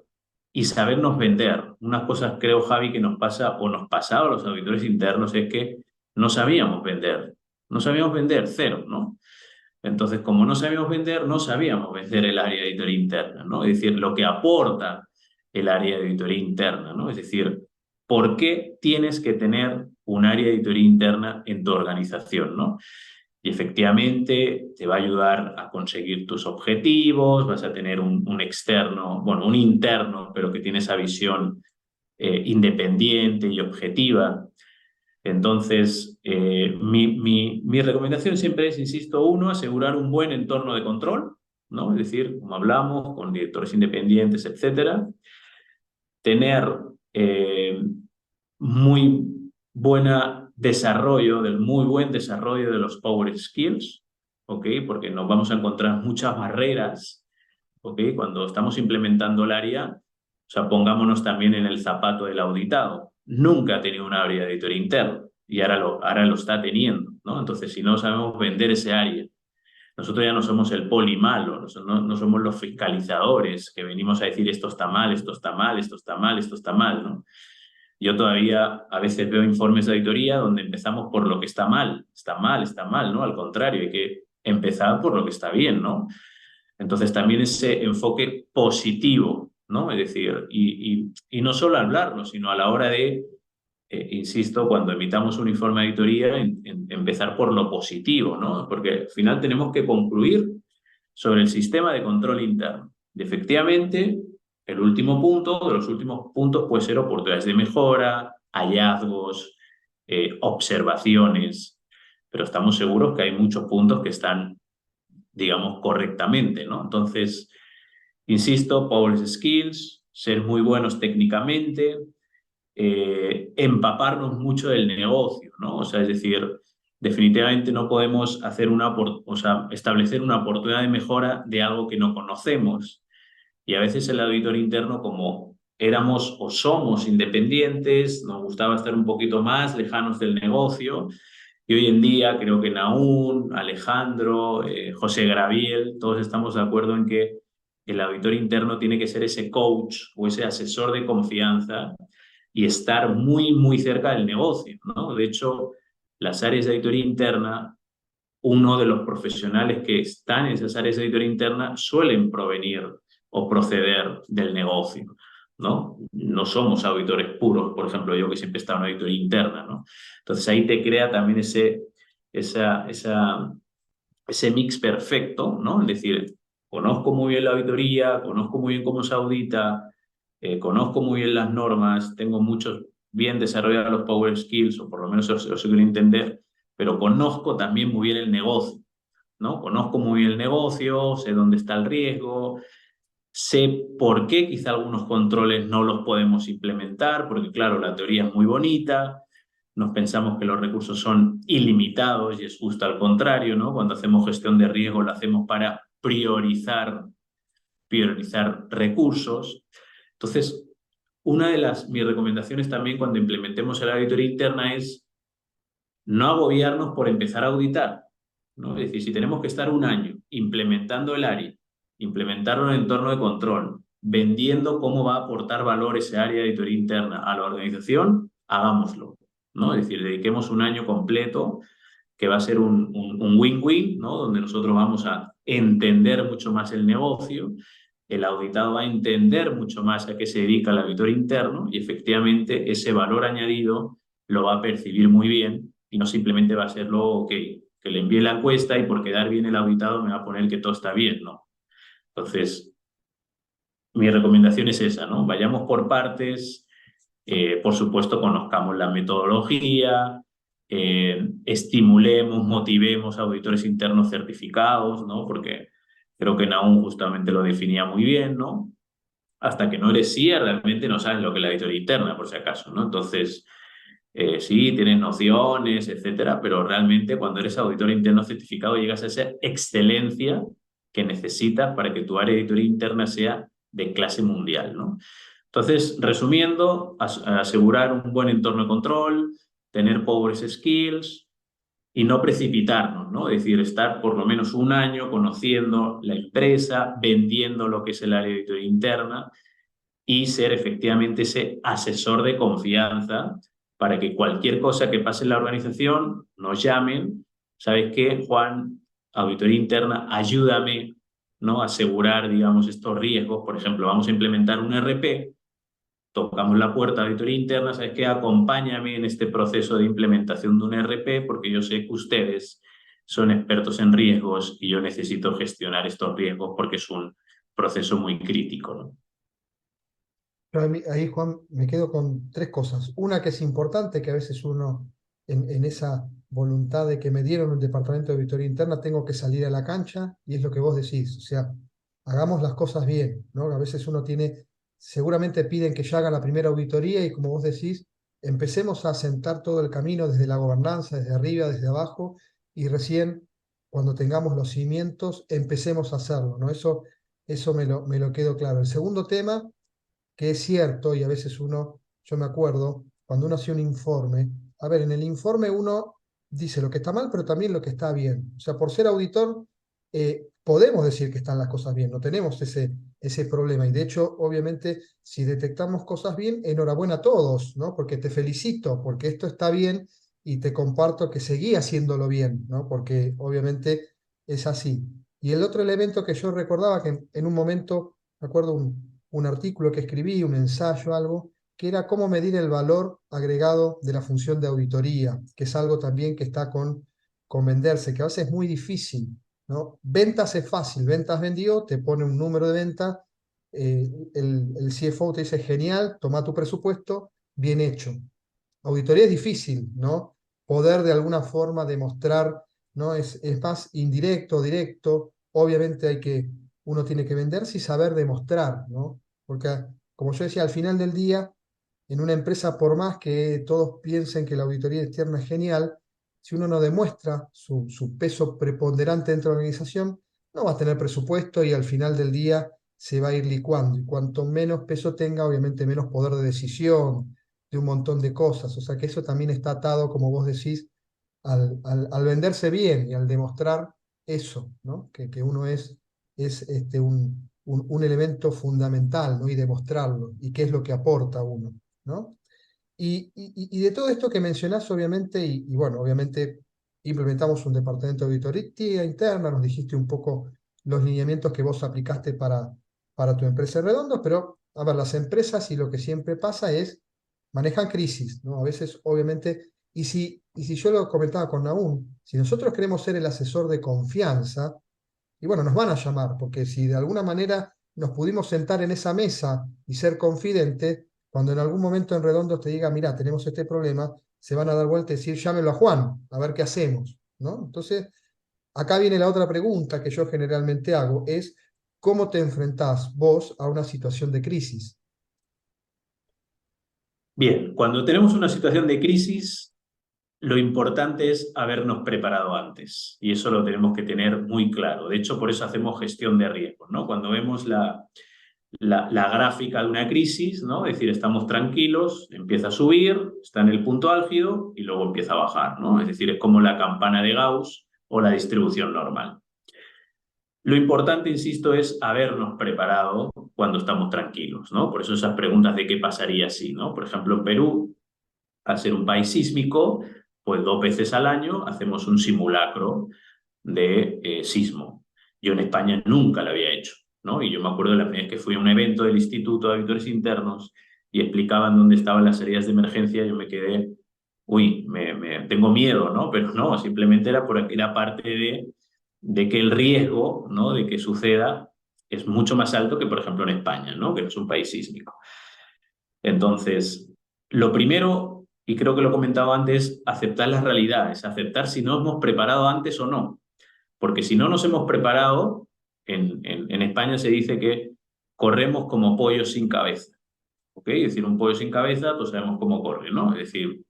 y sabernos vender. Unas cosas, creo, Javi, que nos pasa o nos pasaba a los auditores internos es que no sabíamos vender. No sabíamos vender, cero, ¿no? Entonces, como no sabíamos vender, no sabíamos vender el área de auditoría interna, ¿no? Es decir, lo que aporta el área de auditoría interna, ¿no? Es decir, ¿por qué tienes que tener un área de auditoría interna en tu organización, ¿no? Y efectivamente te va a ayudar a conseguir tus objetivos, vas a tener un externo, bueno, un interno, pero que tiene esa visión independiente y objetiva. Entonces, mi recomendación siempre es, insisto, uno, asegurar un buen entorno de control, ¿no? Es decir, como hablamos, con directores independientes, etcétera. Tener muy muy buen desarrollo de los power skills, ¿ok? Porque nos vamos a encontrar muchas barreras, ¿ok? Cuando estamos implementando el área, o sea, pongámonos también en el zapato del auditado. Nunca ha tenido un área de auditoría interna y ahora lo está teniendo, ¿no? Entonces, si no sabemos vender ese área, nosotros ya no somos el poli malo, no somos los fiscalizadores que venimos a decir esto está mal, esto está mal, esto está mal, esto está mal, ¿no? Yo todavía a veces veo informes de auditoría donde empezamos por lo que está mal, ¿no? Al contrario, hay que empezar por lo que está bien, ¿no? Entonces también ese enfoque positivo, ¿no? Es decir, y no solo hablarlo, sino a la hora de, insisto, cuando emitamos un informe de auditoría, empezar por lo positivo, ¿no? Porque al final tenemos que concluir sobre el sistema de control interno. Y efectivamente, el último punto, de los últimos puntos, puede ser oportunidades de mejora, hallazgos, observaciones, pero estamos seguros que hay muchos puntos que están, digamos, correctamente, ¿no? Entonces, insisto, power skills, ser muy buenos técnicamente, empaparnos mucho del negocio, ¿no? O sea, es decir, definitivamente no podemos hacer establecer una oportunidad de mejora de algo que no conocemos. Y a veces el auditor interno, como éramos o somos independientes, nos gustaba estar un poquito más lejanos del negocio. Y hoy en día creo que Naún, Alejandro, José Graviel, todos estamos de acuerdo en que el auditor interno tiene que ser ese coach o ese asesor de confianza y estar muy, muy cerca del negocio, ¿no? De hecho, las áreas de auditoría interna, uno de los profesionales que están en esas áreas de auditoría interna suelen provenir o proceder del negocio, ¿no? No somos auditores puros, por ejemplo, yo que siempre he estado en auditoría interna, ¿no? Entonces ahí te crea también ese mix perfecto, ¿no? Es decir, conozco muy bien la auditoría, conozco muy bien cómo se audita, conozco muy bien las normas, tengo muchos bien desarrollados los power skills, o por lo menos los quiero entender, pero conozco también muy bien el negocio, ¿no? Conozco muy bien el negocio, sé dónde está el riesgo, sé por qué quizá algunos controles no los podemos implementar, porque claro, la teoría es muy bonita, nos pensamos que los recursos son ilimitados y es justo al contrario, ¿no? Cuando hacemos gestión de riesgo lo hacemos para priorizar recursos. Entonces, una de mis recomendaciones también cuando implementemos la auditoría interna es no agobiarnos por empezar a auditar, ¿no? Es decir, si tenemos que estar un año implementando el área, implementarlo en el entorno de control, vendiendo cómo va a aportar valor ese área de auditoría interna a la organización, hagámoslo, ¿no? Es decir, dediquemos un año completo que va a ser un win-win, ¿no? Donde nosotros vamos a entender mucho más el negocio, el auditado va a entender mucho más a qué se dedica el auditor interno y efectivamente ese valor añadido lo va a percibir muy bien y no simplemente va a ser lo que le envíe la encuesta y por quedar bien el auditado me va a poner que todo está bien, ¿no? Entonces, mi recomendación es esa, ¿no? Vayamos por partes, por supuesto conozcamos la metodología, estimulemos, motivemos a auditores internos certificados, ¿no? Porque creo que Nahum justamente lo definía muy bien, ¿no? Hasta que no eres CIA realmente no sabes lo que es la auditoría interna, por si acaso, ¿no? Entonces, sí, tienes nociones, etcétera, pero realmente cuando eres auditor interno certificado llegas a esa excelencia que necesitas para que tu área de auditoría interna sea de clase mundial, ¿no? Entonces, resumiendo, asegurar un buen entorno de control, tener pobres skills y no precipitarnos, ¿no? Es decir, estar por lo menos un año conociendo la empresa, vendiendo lo que es el área de auditoría interna y ser efectivamente ese asesor de confianza para que cualquier cosa que pase en la organización nos llamen. ¿Sabes qué, Juan? Auditoría interna, ayúdame, ¿no? A asegurar, digamos, estos riesgos. Por ejemplo, vamos a implementar un RP, tocamos la puerta de auditoría interna, ¿sabes qué? Acompáñame en este proceso de implementación de un RP porque yo sé que ustedes son expertos en riesgos y yo necesito gestionar estos riesgos porque es un proceso muy crítico, ¿no? Yo ahí, Juan, me quedo con tres cosas. Una que es importante, que a veces uno, en esa voluntad de que me dieron un departamento de auditoría interna, tengo que salir a la cancha, y es lo que vos decís. O sea, hagamos las cosas bien, ¿no? A veces uno tiene, seguramente piden que ya haga la primera auditoría, y como vos decís, empecemos a sentar todo el camino desde la gobernanza, desde arriba, desde abajo, y recién, cuando tengamos los cimientos, empecemos a hacerlo, ¿no? Eso me lo quedo claro. El segundo tema, que es cierto, y a veces uno, yo me acuerdo, cuando uno hacía un informe, a ver, en el informe uno dice lo que está mal, pero también lo que está bien. O sea, por ser auditor, podemos decir que están las cosas bien, no tenemos ese problema. Y de hecho, obviamente, si detectamos cosas bien, enhorabuena a todos, ¿no? Porque te felicito, porque esto está bien y te comparto que seguí haciéndolo bien, ¿no? Porque obviamente es así. Y el otro elemento que yo recordaba, que en un momento, me acuerdo un artículo que escribí, un ensayo, algo, que era cómo medir el valor agregado de la función de auditoría, que es algo también que está con venderse, que a veces es muy difícil, ¿no? Ventas es fácil, ventas vendió, te pone un número de venta, el CFO te dice, genial, toma tu presupuesto, bien hecho. Auditoría es difícil, ¿no? Poder de alguna forma demostrar, ¿no? Es más indirecto, directo. Obviamente uno tiene que venderse y saber demostrar, ¿no? Porque, como yo decía, al final del día, en una empresa, por más que todos piensen que la auditoría externa es genial, si uno no demuestra su peso preponderante dentro de la organización, no va a tener presupuesto y al final del día se va a ir licuando. Y cuanto menos peso tenga, obviamente menos poder de decisión, de un montón de cosas. O sea que eso también está atado, como vos decís, al venderse bien y al demostrar eso, ¿no? Que uno es un elemento fundamental, ¿no? Y demostrarlo, y qué es lo que aporta uno, ¿no? Y de todo esto que mencionás, obviamente, y bueno, obviamente implementamos un departamento de auditoría interna, nos dijiste un poco los lineamientos que vos aplicaste para tu empresa en Redondos, pero a ver, las empresas y lo que siempre pasa es, manejan crisis, ¿no? A veces, obviamente, y si yo lo comentaba con Nahum, si nosotros queremos ser el asesor de confianza, y bueno, nos van a llamar, porque si de alguna manera nos pudimos sentar en esa mesa y ser confidentes, cuando en algún momento en Redondos te diga, mira, tenemos este problema, se van a dar vuelta y decir, llámelo a Juan, a ver qué hacemos, ¿no? Entonces, acá viene la otra pregunta que yo generalmente hago, es, ¿cómo te enfrentás vos a una situación de crisis? Bien, cuando tenemos una situación de crisis, lo importante es habernos preparado antes y eso lo tenemos que tener muy claro. De hecho, por eso hacemos gestión de riesgos, ¿no? Cuando vemos la gráfica de una crisis, ¿no? Es decir, estamos tranquilos, empieza a subir, está en el punto álgido y luego empieza a bajar, ¿no? Es decir, es como la campana de Gauss o la distribución normal. Lo importante, insisto, es habernos preparado cuando estamos tranquilos, ¿no? Por eso esas preguntas de qué pasaría si, ¿no? Por ejemplo, en Perú, al ser un país sísmico, pues 2 veces al año hacemos un simulacro de sismo. Yo en España nunca lo había hecho, ¿no? Y yo me acuerdo de la primera vez que fui a un evento del Instituto de Auditores Internos y explicaban dónde estaban las salidas de emergencia, yo me quedé, uy, tengo miedo, ¿no? Pero no, simplemente era parte de que el riesgo, ¿no?, de que suceda es mucho más alto que, por ejemplo, en España, ¿no?, que no es un país sísmico. Entonces, lo primero, y creo que lo comentaba antes, aceptar las realidades, aceptar si nos hemos preparado antes o no. Porque si no nos hemos preparado, en España se dice que corremos como pollos sin cabeza. ¿Ok? Es decir, un pollo sin cabeza, pues sabemos cómo corre, ¿no? Es decir,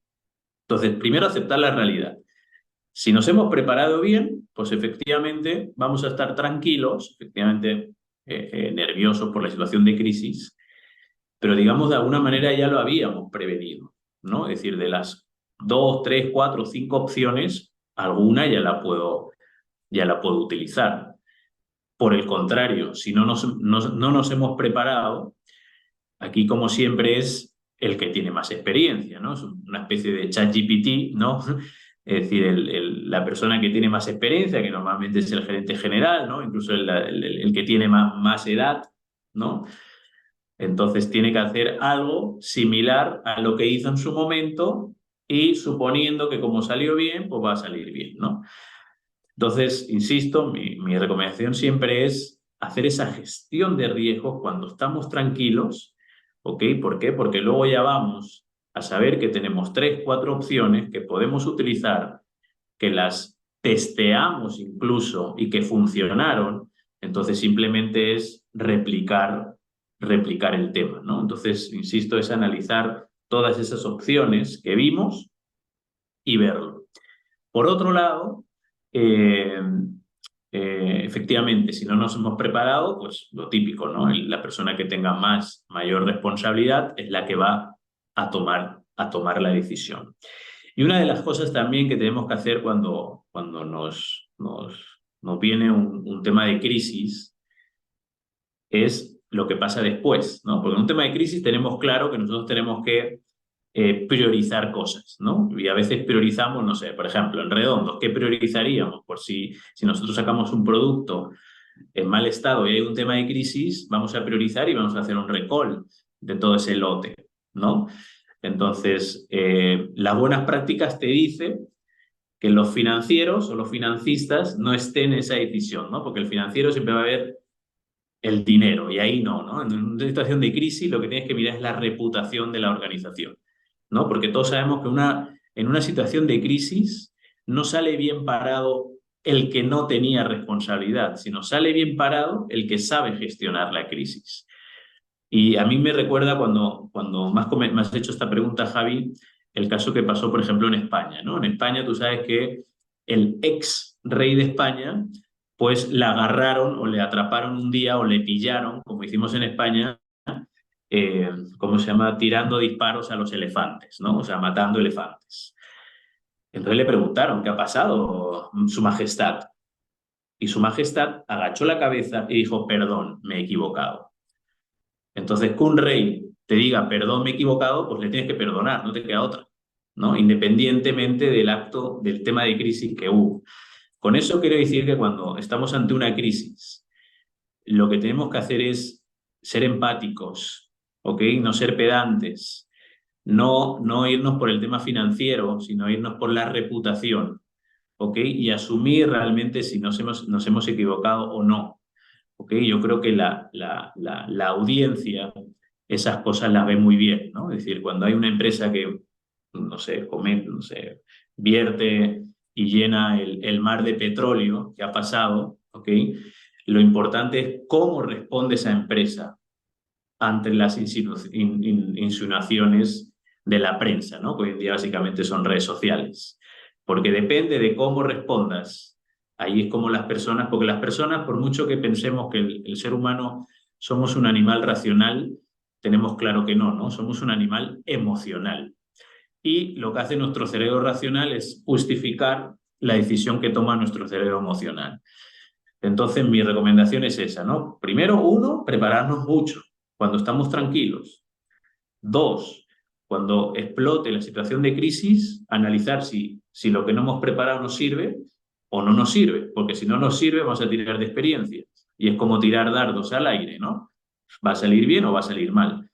entonces, primero aceptar la realidad. Si nos hemos preparado bien, pues efectivamente vamos a estar tranquilos, efectivamente nerviosos por la situación de crisis, pero digamos de alguna manera ya lo habíamos prevenido, ¿no? Es decir, de las 2, 3, 4, 5 opciones, alguna ya la puedo utilizar. Por el contrario, si no nos hemos preparado, aquí como siempre es el que tiene más experiencia, ¿no? Es una especie de ChatGPT, ¿no? Es decir, la persona que tiene más experiencia, que normalmente es el gerente general, ¿no? Incluso el que tiene más edad, ¿no? Entonces tiene que hacer algo similar a lo que hizo en su momento y suponiendo que como salió bien, pues va a salir bien, ¿no? Entonces, insisto, mi recomendación siempre es hacer esa gestión de riesgos cuando estamos tranquilos, ¿ok? ¿Por qué? Porque luego ya vamos a saber que tenemos 3, 4 opciones que podemos utilizar, que las testeamos incluso y que funcionaron, entonces simplemente es replicar el tema, ¿no? Entonces, insisto, es analizar todas esas opciones que vimos y verlo. Por otro lado, eh, efectivamente, si no nos hemos preparado, pues lo típico, ¿no? La persona que tenga mayor responsabilidad es la que va a tomar la decisión. Y una de las cosas también que tenemos que hacer cuando nos viene un tema de crisis es lo que pasa después, ¿no? Porque en un tema de crisis tenemos claro que nosotros tenemos que priorizar cosas, ¿no? Y a veces priorizamos, no sé, por ejemplo, en redondos, ¿qué priorizaríamos? Por si nosotros sacamos un producto en mal estado y hay un tema de crisis, vamos a priorizar y vamos a hacer un recall de todo ese lote, ¿no? Entonces, las buenas prácticas te dicen que los financieros o los financistas no estén en esa decisión, ¿no? Porque el financiero siempre va a ver el dinero y ahí no, ¿no? En una situación de crisis lo que tienes que mirar es la reputación de la organización, ¿no? Porque todos sabemos que en una situación de crisis no sale bien parado el que no tenía responsabilidad, sino sale bien parado el que sabe gestionar la crisis. Y a mí me recuerda cuando me has hecho esta pregunta, Javi, el caso que pasó, por ejemplo, en España, ¿no? En España tú sabes que el ex rey de España, pues la agarraron o le atraparon un día o le pillaron, como hicimos en España, ¿cómo se llama? Tirando disparos a los elefantes, ¿no? O sea, matando elefantes. Entonces le preguntaron, ¿qué ha pasado, Su Majestad? Y Su Majestad agachó la cabeza y dijo, perdón, me he equivocado. Entonces, que un rey te diga, perdón, me he equivocado, pues le tienes que perdonar, no te queda otra, ¿no? Independientemente del acto, del tema de crisis que hubo. Con eso quiero decir que cuando estamos ante una crisis, lo que tenemos que hacer es ser empáticos, ¿ok? No ser pedantes, no irnos por el tema financiero, sino irnos por la reputación, ¿ok? Y asumir realmente si nos hemos equivocado o no. ¿Okay? Yo creo que la audiencia esas cosas las ve muy bien, ¿no? Es decir, cuando hay una empresa que, no sé, vierte y llena el mar de petróleo que ha pasado, ¿ok? Lo importante es cómo responde esa empresa ante las insinuaciones de la prensa, ¿no? Que hoy en día básicamente son redes sociales. Porque depende de cómo respondas. Ahí es como las personas, porque las personas, por mucho que pensemos que el ser humano somos un animal racional, tenemos claro que no, ¿no? Somos un animal emocional. Y lo que hace nuestro cerebro racional es justificar la decisión que toma nuestro cerebro emocional. Entonces, mi recomendación es esa, ¿no? Primero, uno, prepararnos mucho cuando estamos tranquilos. Dos, cuando explote la situación de crisis, analizar si lo que no hemos preparado nos sirve o no nos sirve, porque si no nos sirve vamos a tirar de experiencia. Y es como tirar dardos al aire, ¿no? ¿Va a salir bien o va a salir mal?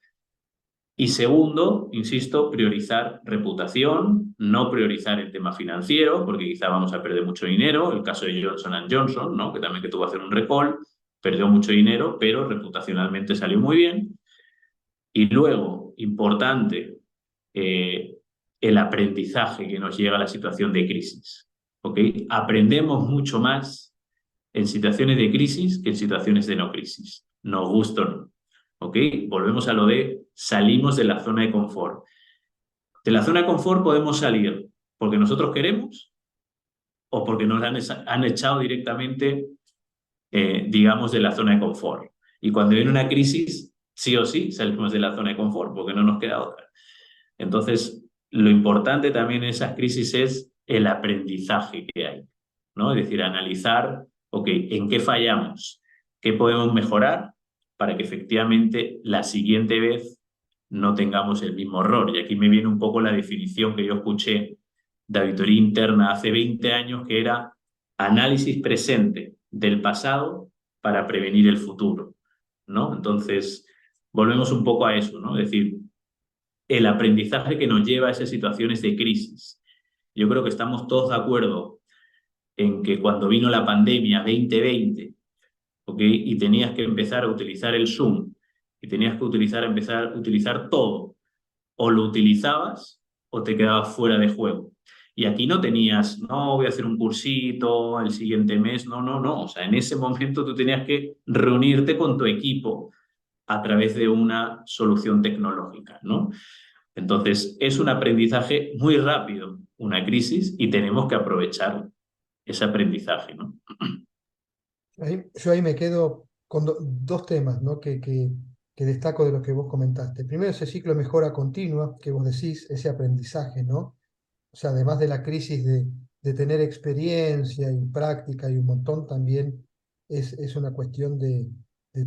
Y segundo, insisto, priorizar reputación, no priorizar el tema financiero, porque quizá vamos a perder mucho dinero. El caso de Johnson & Johnson, ¿no? Que también que tuvo que hacer un recall, perdió mucho dinero, pero reputacionalmente salió muy bien. Y luego, importante, eh, el aprendizaje que nos llega a la situación de crisis. ¿Ok? Aprendemos mucho más en situaciones de crisis que en situaciones de no crisis. Nos gusta o no. ¿Ok? Volvemos a lo de salimos de la zona de confort. De la zona de confort podemos salir porque nosotros queremos o porque nos han echado directamente, digamos, de la zona de confort. Y cuando viene una crisis, sí o sí salimos de la zona de confort porque no nos queda otra. Entonces, lo importante también en esas crisis es el aprendizaje que hay, ¿no? Es decir, analizar, ok, ¿en qué fallamos? ¿Qué podemos mejorar para que efectivamente la siguiente vez no tengamos el mismo error? Y aquí me viene un poco la definición que yo escuché de auditoría interna hace 20 años, que era análisis presente del pasado para prevenir el futuro, ¿no? Entonces, volvemos un poco a eso, ¿no? Es decir, el aprendizaje que nos lleva a esas situaciones de crisis. Yo creo que estamos todos de acuerdo en que cuando vino la pandemia 2020, ¿okay? Y tenías que empezar a utilizar el Zoom, y tenías que empezar a utilizar todo, o lo utilizabas o te quedabas fuera de juego. Y aquí no tenías, no, voy a hacer un cursito el siguiente mes, no, no, no. O sea, en ese momento tú tenías que reunirte con tu equipo a través de una solución tecnológica, ¿no? Entonces, es un aprendizaje muy rápido, una crisis, y tenemos que aprovechar ese aprendizaje, ¿no? Yo ahí me quedo con dos temas, ¿no? Que destaco de lo que vos comentaste. Primero, ese ciclo de mejora continua que vos decís, ese aprendizaje, ¿no? O sea, además de la crisis de tener experiencia y práctica y un montón, también es una cuestión de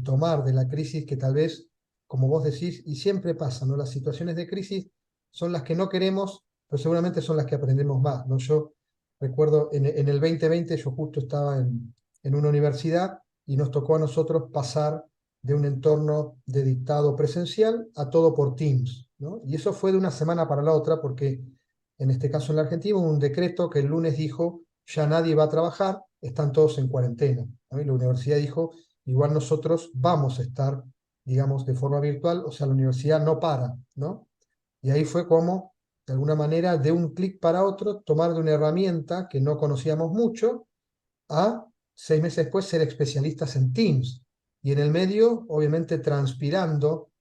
tomar de la crisis que tal vez, como vos decís, y siempre pasa, ¿no? Las situaciones de crisis son las que no queremos, pero seguramente son las que aprendemos más, ¿no? Yo recuerdo en el 2020 yo justo estaba en una universidad y nos tocó a nosotros pasar de un entorno de dictado presencial a todo por Teams, ¿no? Y eso fue de una semana para la otra porque en este caso en la Argentina, hubo un decreto que el lunes dijo, ya nadie va a trabajar, están todos en cuarentena, ¿no? Y la universidad dijo, igual nosotros vamos a estar, digamos, de forma virtual, o sea, la universidad no para, ¿no? Y ahí fue como, de alguna manera, de un clic para otro, tomar de una herramienta que no conocíamos mucho a 6 meses después ser especialistas en Teams. Y en el medio, obviamente, transpirando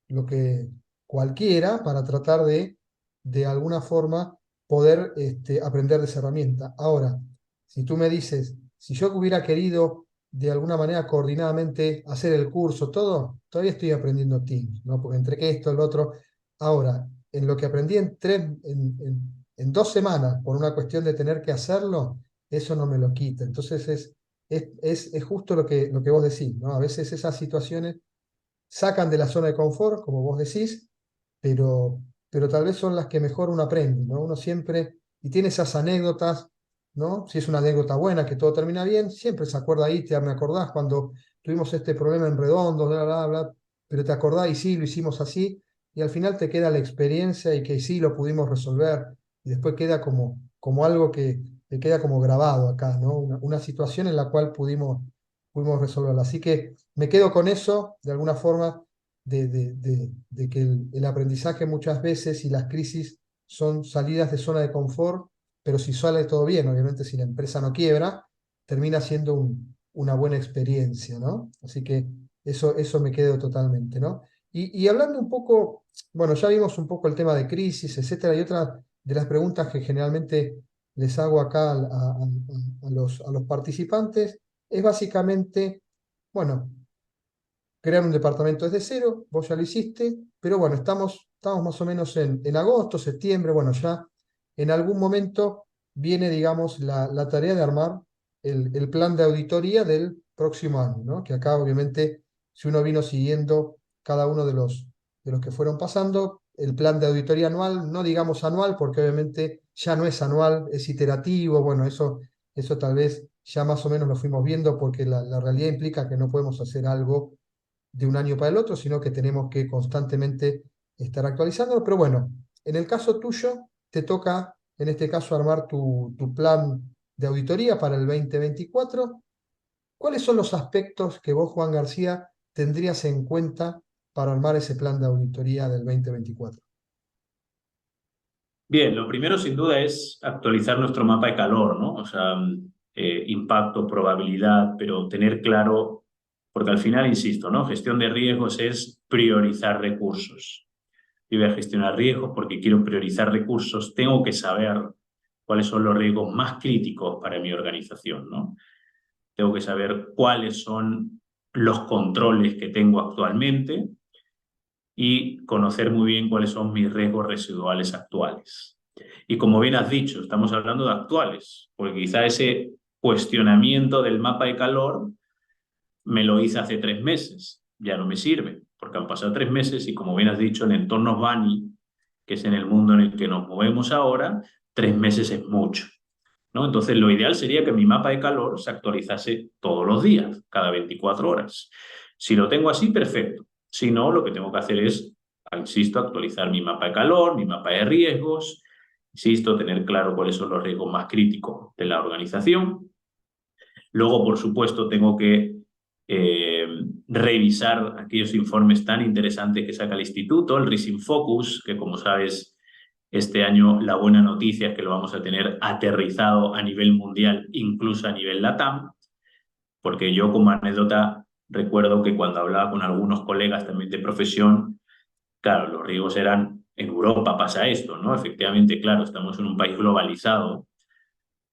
lo que cualquiera para tratar de alguna forma, poder aprender de esa herramienta. Ahora, si tú me dices, si yo hubiera querido de alguna manera coordinadamente hacer el curso, todo, todavía estoy aprendiendo Teams, ¿no? Porque entre que esto, el otro. Ahora, en lo que aprendí en 2 semanas, por una cuestión de tener que hacerlo, eso no me lo quita. Entonces es justo lo que vos decís, ¿no? A veces esas situaciones sacan de la zona de confort, como vos decís, pero tal vez son las que mejor uno aprende, ¿no? Uno siempre, y tiene esas anécdotas, ¿no? Si es una anécdota buena, que todo termina bien, siempre se acuerda ahí, me acordás cuando tuvimos este problema en Redondo, bla, bla, bla, pero te acordás y sí, lo hicimos así, y al final te queda la experiencia y que sí lo pudimos resolver, y después queda como algo que te queda como grabado acá, ¿no? Una situación en la cual pudimos resolverla. Así que me quedo con eso, de alguna forma, de que el aprendizaje muchas veces y las crisis son salidas de zona de confort, pero si sale todo bien, obviamente si la empresa no quiebra, termina siendo una buena experiencia, ¿no? Así que eso me quedo totalmente, ¿no? Y hablando un poco, bueno, ya vimos un poco el tema de crisis, etcétera, y otra de las preguntas que generalmente les hago acá a los participantes es básicamente, bueno, crear un departamento desde cero, vos ya lo hiciste, pero bueno, estamos más o menos en agosto, septiembre, bueno, ya en algún momento viene, digamos, la tarea de armar el plan de auditoría del próximo año, ¿no? Que acá obviamente, si uno vino siguiendo cada uno de los que fueron pasando, el plan de auditoría anual, no digamos anual, porque obviamente ya no es anual, es iterativo, bueno, eso tal vez ya más o menos lo fuimos viendo porque la realidad implica que no podemos hacer algo de un año para el otro, sino que tenemos que constantemente estar actualizándolo. Pero bueno, en el caso tuyo, te toca, en este caso, armar tu plan de auditoría para el 2024. ¿Cuáles son los aspectos que vos, Juan García, tendrías en cuenta para armar ese plan de auditoría del 2024? Bien, lo primero sin duda es actualizar nuestro mapa de calor, ¿no? O sea, impacto, probabilidad, pero tener claro, porque al final, insisto, ¿no? Gestión de riesgos es priorizar recursos. Yo voy a gestionar riesgos porque quiero priorizar recursos, tengo que saber cuáles son los riesgos más críticos para mi organización, ¿no? Tengo que saber cuáles son los controles que tengo actualmente y conocer muy bien cuáles son mis riesgos residuales actuales. Y como bien has dicho, estamos hablando de actuales, porque quizá ese cuestionamiento del mapa de calor me lo hice hace 3 meses, ya no me sirve, porque han pasado 3 meses y como bien has dicho, en entornos BANI, que es en el mundo en el que nos movemos ahora, 3 meses es mucho, ¿no? Entonces lo ideal sería que mi mapa de calor se actualizase todos los días, cada 24 horas. Si lo tengo así, perfecto. Si no, lo que tengo que hacer es, insisto, actualizar mi mapa de calor, mi mapa de riesgos, insisto, tener claro cuáles son los riesgos más críticos de la organización. Luego, por supuesto, tengo que revisar aquellos informes tan interesantes que saca el instituto, el Risk in Focus, que como sabes, este año la buena noticia es que lo vamos a tener aterrizado a nivel mundial, incluso a nivel LATAM, porque yo como anécdota recuerdo que cuando hablaba con algunos colegas también de profesión, claro, los riesgos eran, en Europa pasa esto, ¿no? Efectivamente, claro, estamos en un país globalizado,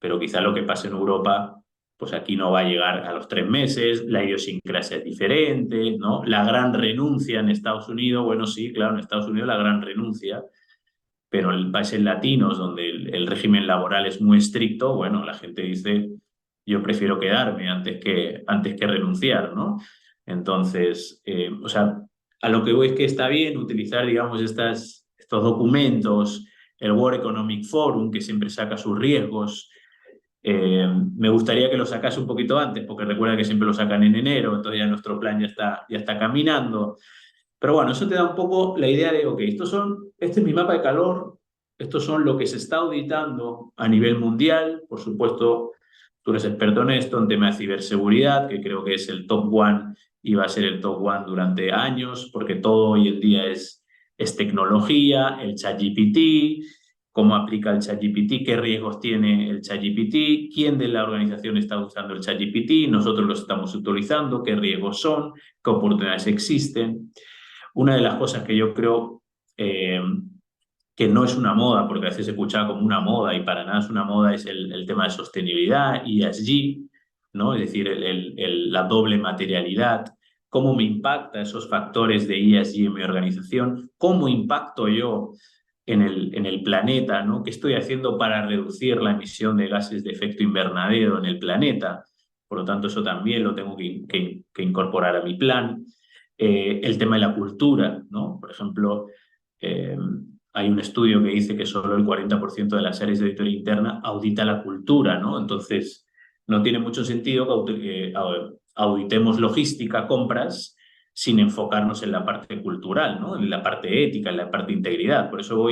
pero quizá lo que pasa en Europa, pues aquí no va a llegar a los 3 meses, la idiosincrasia es diferente, ¿no? La gran renuncia en Estados Unidos, bueno, sí, claro, en Estados Unidos la gran renuncia, pero en países latinos donde el régimen laboral es muy estricto, bueno, la gente dice, yo prefiero quedarme antes que renunciar, ¿no? Entonces, o sea, a lo que voy es que está bien utilizar, digamos, estos documentos, el World Economic Forum, que siempre saca sus riesgos. Me gustaría que lo sacase un poquito antes, porque recuerda que siempre lo sacan en enero, entonces ya nuestro plan ya está caminando. Pero bueno, eso te da un poco la idea de, ok, este es mi mapa de calor, estos son lo que se está auditando a nivel mundial. Por supuesto, tú eres experto en esto, en tema de ciberseguridad, que creo que es el top one y va a ser el top one durante años, porque todo hoy en día es tecnología, el ChatGPT, cómo aplica el ChatGPT, qué riesgos tiene el ChatGPT, quién de la organización está usando el ChatGPT, nosotros lo estamos utilizando, qué riesgos son, qué oportunidades existen. Una de las cosas que yo creo que no es una moda, porque a veces se escucha como una moda y para nada es una moda, es el tema de sostenibilidad, ESG, ¿no? Es decir, la doble materialidad, cómo me impacta esos factores de ESG en mi organización, cómo impacto yo en el planeta, ¿no? ¿Qué estoy haciendo para reducir la emisión de gases de efecto invernadero en el planeta? Por lo tanto, eso también lo tengo que incorporar a mi plan. El tema de la cultura, ¿no? Por ejemplo, eh, hay un estudio que dice que solo el 40% de las áreas de auditoría interna audita la cultura, ¿no? Entonces, no tiene mucho sentido que auditemos logística, compras, sin enfocarnos en la parte cultural, ¿no? En la parte ética, en la parte de integridad. Por eso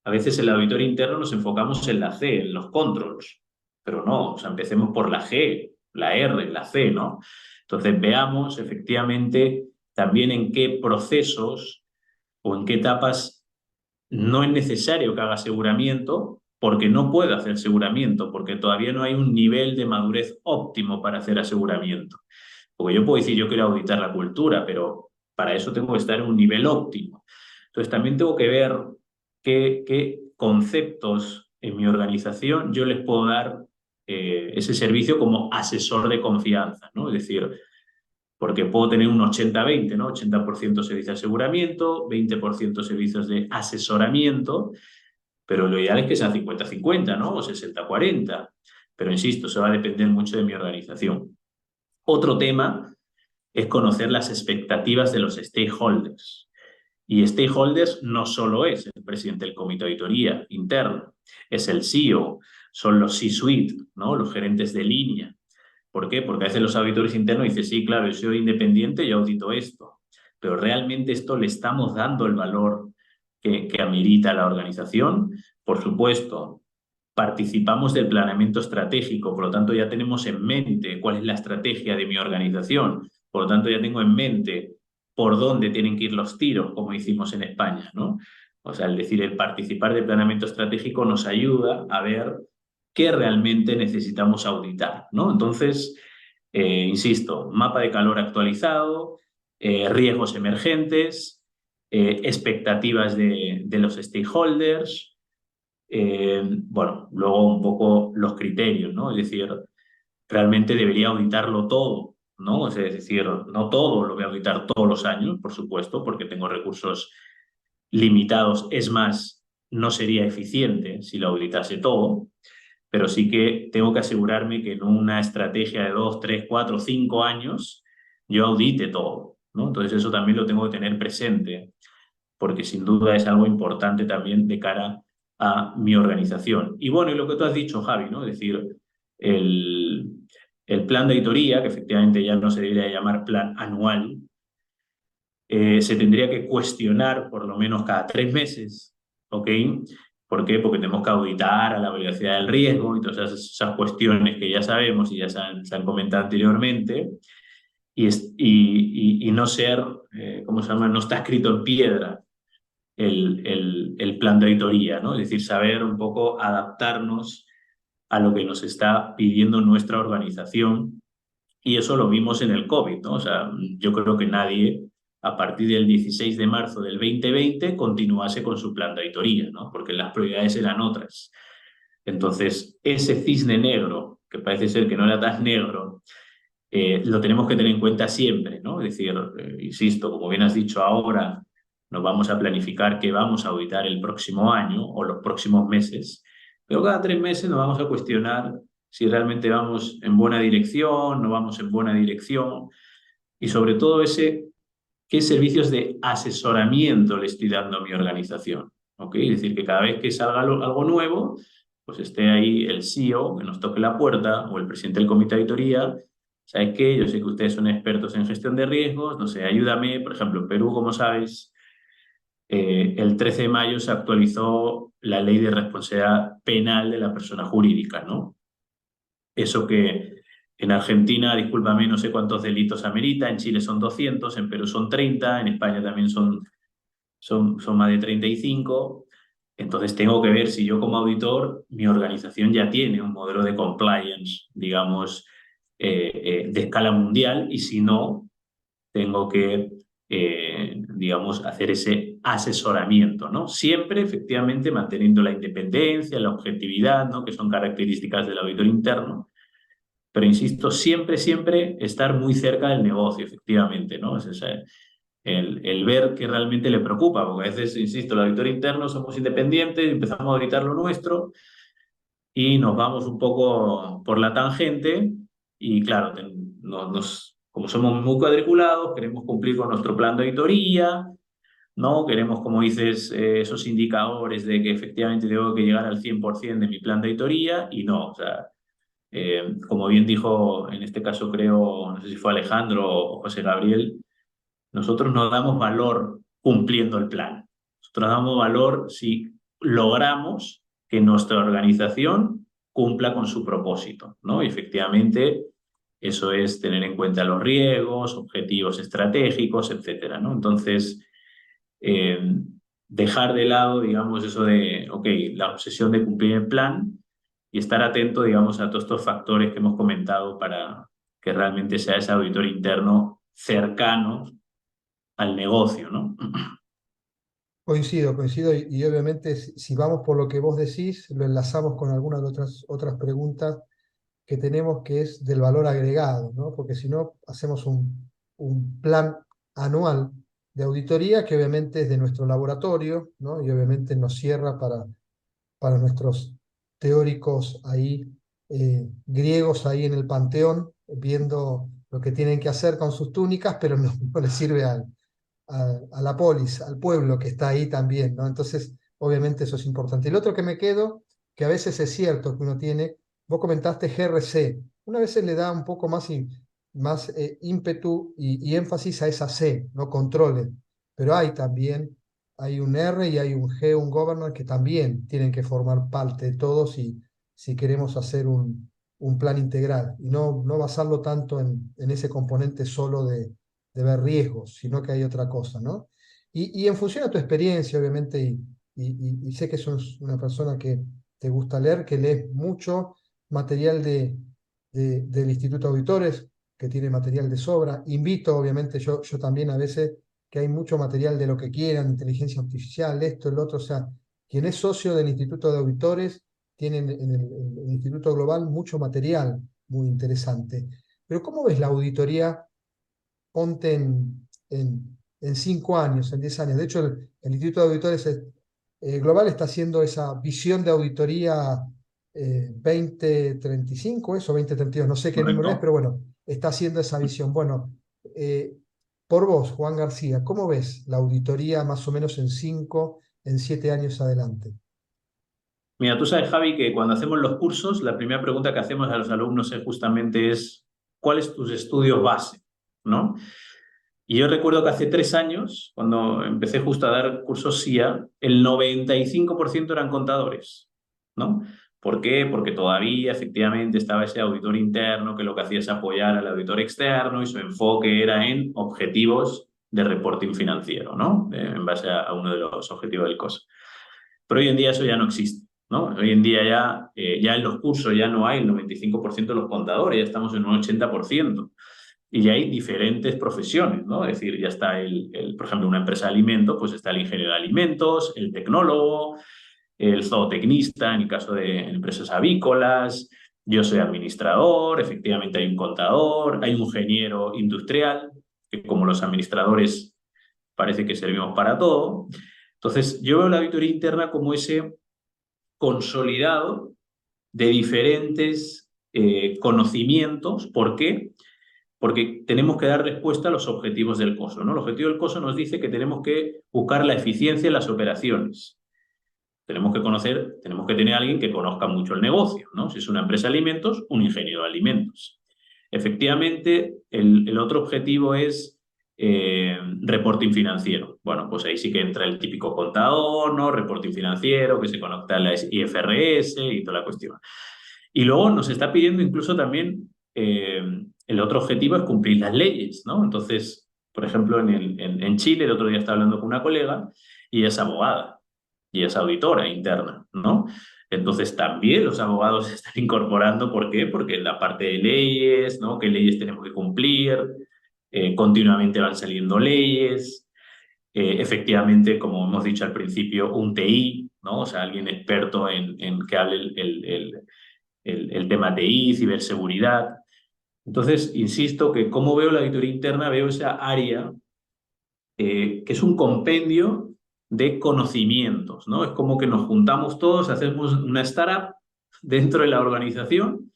a veces en la auditoría interna nos enfocamos en la C, en los controls, pero no, o sea, empecemos por la G, la R, la C, ¿no? Entonces veamos efectivamente también en qué procesos o en qué etapas no es necesario que haga aseguramiento, porque no puedo hacer aseguramiento, porque todavía no hay un nivel de madurez óptimo para hacer aseguramiento. Porque yo puedo decir, yo quiero auditar la cultura, pero para eso tengo que estar en un nivel óptimo. Entonces también tengo que ver qué conceptos en mi organización yo les puedo dar ese servicio como asesor de confianza, ¿no? Es decir, porque puedo tener un 80-20, ¿no? 80% servicios de aseguramiento, 20% servicios de asesoramiento, pero lo ideal es que sea 50-50, ¿no? O 60-40. Pero insisto, eso va a depender mucho de mi organización. Otro tema es conocer las expectativas de los stakeholders. Y stakeholders no solo es el presidente del comité de auditoría interno, es el CEO, son los C-suite, ¿no? Los gerentes de línea, ¿Por qué? Porque a veces los auditores internos dicen, sí, claro, yo soy independiente y audito esto, pero ¿realmente esto le estamos dando el valor que amerita la organización? Por supuesto, participamos del planeamiento estratégico, por lo tanto ya tenemos en mente cuál es la estrategia de mi organización, por lo tanto ya tengo en mente por dónde tienen que ir los tiros, como hicimos en España, ¿no? O sea, es decir, el participar del planeamiento estratégico nos ayuda a ver qué realmente necesitamos auditar, ¿no? Entonces, insisto, mapa de calor actualizado, riesgos emergentes, expectativas de los stakeholders, bueno, luego un poco los criterios, ¿no? Es decir, realmente debería auditarlo todo, ¿no? Es decir, no todo lo voy a auditar todos los años, por supuesto, porque tengo recursos limitados. Es más, no sería eficiente si lo auditase todo, pero sí que tengo que asegurarme que en una estrategia de 2, 3, 4, 5 años yo audite todo, ¿no? Entonces eso también lo tengo que tener presente, porque sin duda es algo importante también de cara a mi organización. Y bueno, y lo que tú has dicho, Javi, ¿no? Es decir, el, el plan de auditoría, que efectivamente ya no se debería llamar plan anual, se tendría que cuestionar por lo menos cada 3 meses, ¿ok? ¿Por qué? Porque tenemos que auditar a la velocidad del riesgo y todas esas cuestiones que ya sabemos y ya se han comentado anteriormente, y no ser, ¿cómo se llama? No está escrito en piedra el plan de auditoría, ¿no? Es decir, saber un poco adaptarnos a lo que nos está pidiendo nuestra organización, y eso lo vimos en el COVID, ¿no? O sea, yo creo que nadie a partir del 16 de marzo del 2020 continuase con su plan de auditoría, ¿no? Porque las prioridades eran otras. Entonces, ese cisne negro, que parece ser que no era tan negro, lo tenemos que tener en cuenta siempre, ¿no? Es decir, insisto, como bien has dicho ahora, nos vamos a planificar qué vamos a auditar el próximo año o los próximos meses, pero cada 3 meses nos vamos a cuestionar si realmente vamos en buena dirección, no vamos en buena dirección, y sobre todo qué servicios de asesoramiento le estoy dando a mi organización, ¿ok? Es decir, que cada vez que salga algo nuevo, pues esté ahí el CEO que nos toque la puerta o el presidente del comité de auditoría. ¿Sabes qué? Yo sé que ustedes son expertos en gestión de riesgos, no sé, ayúdame. Por ejemplo, en Perú, como sabes, el 13 de mayo se actualizó la ley de responsabilidad penal de la persona jurídica, ¿no? Eso que en Argentina, discúlpame, no sé cuántos delitos amerita, en Chile son 200, en Perú son 30, en España también son más de 35. Entonces tengo que ver si yo como auditor, mi organización ya tiene un modelo de compliance, digamos, de escala mundial, y si no, tengo que, digamos, hacer ese asesoramiento, ¿no? Siempre, efectivamente, manteniendo la independencia, la objetividad, ¿no? Que son características del auditor interno. Pero insisto, siempre, siempre estar muy cerca del negocio, efectivamente, ¿no? Es ese, el ver qué realmente le preocupa, porque a veces, insisto, el auditor interno somos independientes, empezamos a auditar lo nuestro y nos vamos un poco por la tangente, y claro, como somos muy cuadriculados, queremos cumplir con nuestro plan de auditoría, ¿no? Queremos, como dices, esos indicadores de que efectivamente tengo que llegar al 100% de mi plan de auditoría, y no, o sea, como bien dijo en este caso, creo, no sé si fue Alejandro o José Gabriel, nosotros no damos valor cumpliendo el plan. Nosotros damos valor si logramos que nuestra organización cumpla con su propósito, ¿no? Y efectivamente eso es tener en cuenta los riesgos, objetivos estratégicos, etcétera, ¿no? Entonces, eh, dejar de lado, digamos, eso de, ok, la obsesión de cumplir el plan, y estar atento, digamos, a todos estos factores que hemos comentado para que realmente sea ese auditor interno cercano al negocio, ¿no? Coincido, coincido y obviamente si vamos por lo que vos decís, lo enlazamos con algunas de otras preguntas que tenemos, que es del valor agregado, ¿no? Porque si no, hacemos un plan anual de auditoría que obviamente es de nuestro laboratorio, ¿no? Y obviamente nos cierra para nuestros teóricos ahí, griegos ahí en el panteón, viendo lo que tienen que hacer con sus túnicas, pero no les sirve a la polis, al pueblo que está ahí también, ¿no? Entonces, obviamente eso es importante. Y lo otro que me quedo, que a veces es cierto que uno tiene, vos comentaste GRC. una vez le da un poco más, más ímpetu y énfasis a esa C, no controles. Pero hay también, hay un R y hay un G, un governor, que también tienen que formar parte de todos si queremos hacer un plan integral y no basarlo tanto en ese componente solo de ver riesgos, sino que hay otra cosa, ¿no? Y en función a tu experiencia, obviamente, y sé que sos una persona que te gusta leer, que lees mucho material del Instituto de Auditores, que tiene material de sobra. Invito, obviamente, yo también a veces, que hay mucho material de lo que quieran, inteligencia artificial, esto, el otro, o sea, quien es socio del Instituto de Auditores tiene en el Instituto Global mucho material muy interesante. Pero ¿cómo ves la auditoría? Ponte en 5 años, en 10 años. De hecho, el Instituto de Auditores Global está haciendo esa visión de auditoría 2035, eso, 2032, no sé qué número es, ¿correcto? pero bueno, está haciendo esa visión. Bueno, eh, por vos, Juan García, ¿cómo ves la auditoría más o menos en 7 años adelante? Mira, tú sabes, Javi, que cuando hacemos los cursos, la primera pregunta que hacemos a los alumnos es justamente ¿cuáles tus estudios base? ¿No? Y yo recuerdo que hace 3 años, cuando empecé justo a dar cursos SIA, el 95% eran contadores, ¿no? ¿Por qué? Porque todavía efectivamente estaba ese auditor interno que lo que hacía es apoyar al auditor externo y su enfoque era en objetivos de reporting financiero, ¿no? En base a uno de los objetivos del COS. Pero hoy en día eso ya no existe, ¿no? Hoy en día ya en los cursos ya no hay el 95% de los contadores, ya estamos en un 80%. Y ya hay diferentes profesiones, ¿no? Es decir, ya está por ejemplo, una empresa de alimentos, pues está el ingeniero de alimentos, el tecnólogo, el zootecnista, en el caso de empresas avícolas, yo soy administrador, efectivamente hay un contador, hay un ingeniero industrial, que como los administradores parece que servimos para todo. Entonces, yo veo la auditoría interna como ese consolidado de diferentes conocimientos. ¿Por qué? Porque tenemos que dar respuesta a los objetivos del COSO, ¿no? El objetivo del COSO nos dice que tenemos que buscar la eficiencia en las operaciones. Tenemos que tener a alguien que conozca mucho el negocio, ¿no? Si es una empresa de alimentos, un ingeniero de alimentos. Efectivamente, el otro objetivo es reporting financiero. Bueno, pues ahí sí que entra el típico contador, ¿no? Reporting financiero, que se conecta a la IFRS y toda la cuestión. Y luego nos está pidiendo incluso también, el otro objetivo es cumplir las leyes, ¿no? Entonces, por ejemplo, en Chile, el otro día estaba hablando con una colega y ella es abogada y es auditora interna, ¿no? Entonces también los abogados se están incorporando. ¿Por qué? Porque en la parte de leyes, ¿no? ¿Qué leyes tenemos que cumplir? Continuamente van saliendo leyes. Efectivamente, como hemos dicho al principio, un TI, ¿no? O sea, alguien experto en que hable el tema TI, ciberseguridad. Entonces, insisto que como veo la auditoría interna, veo esa área que es un compendio de conocimientos, ¿no? Es como que nos juntamos todos, hacemos una startup dentro de la organización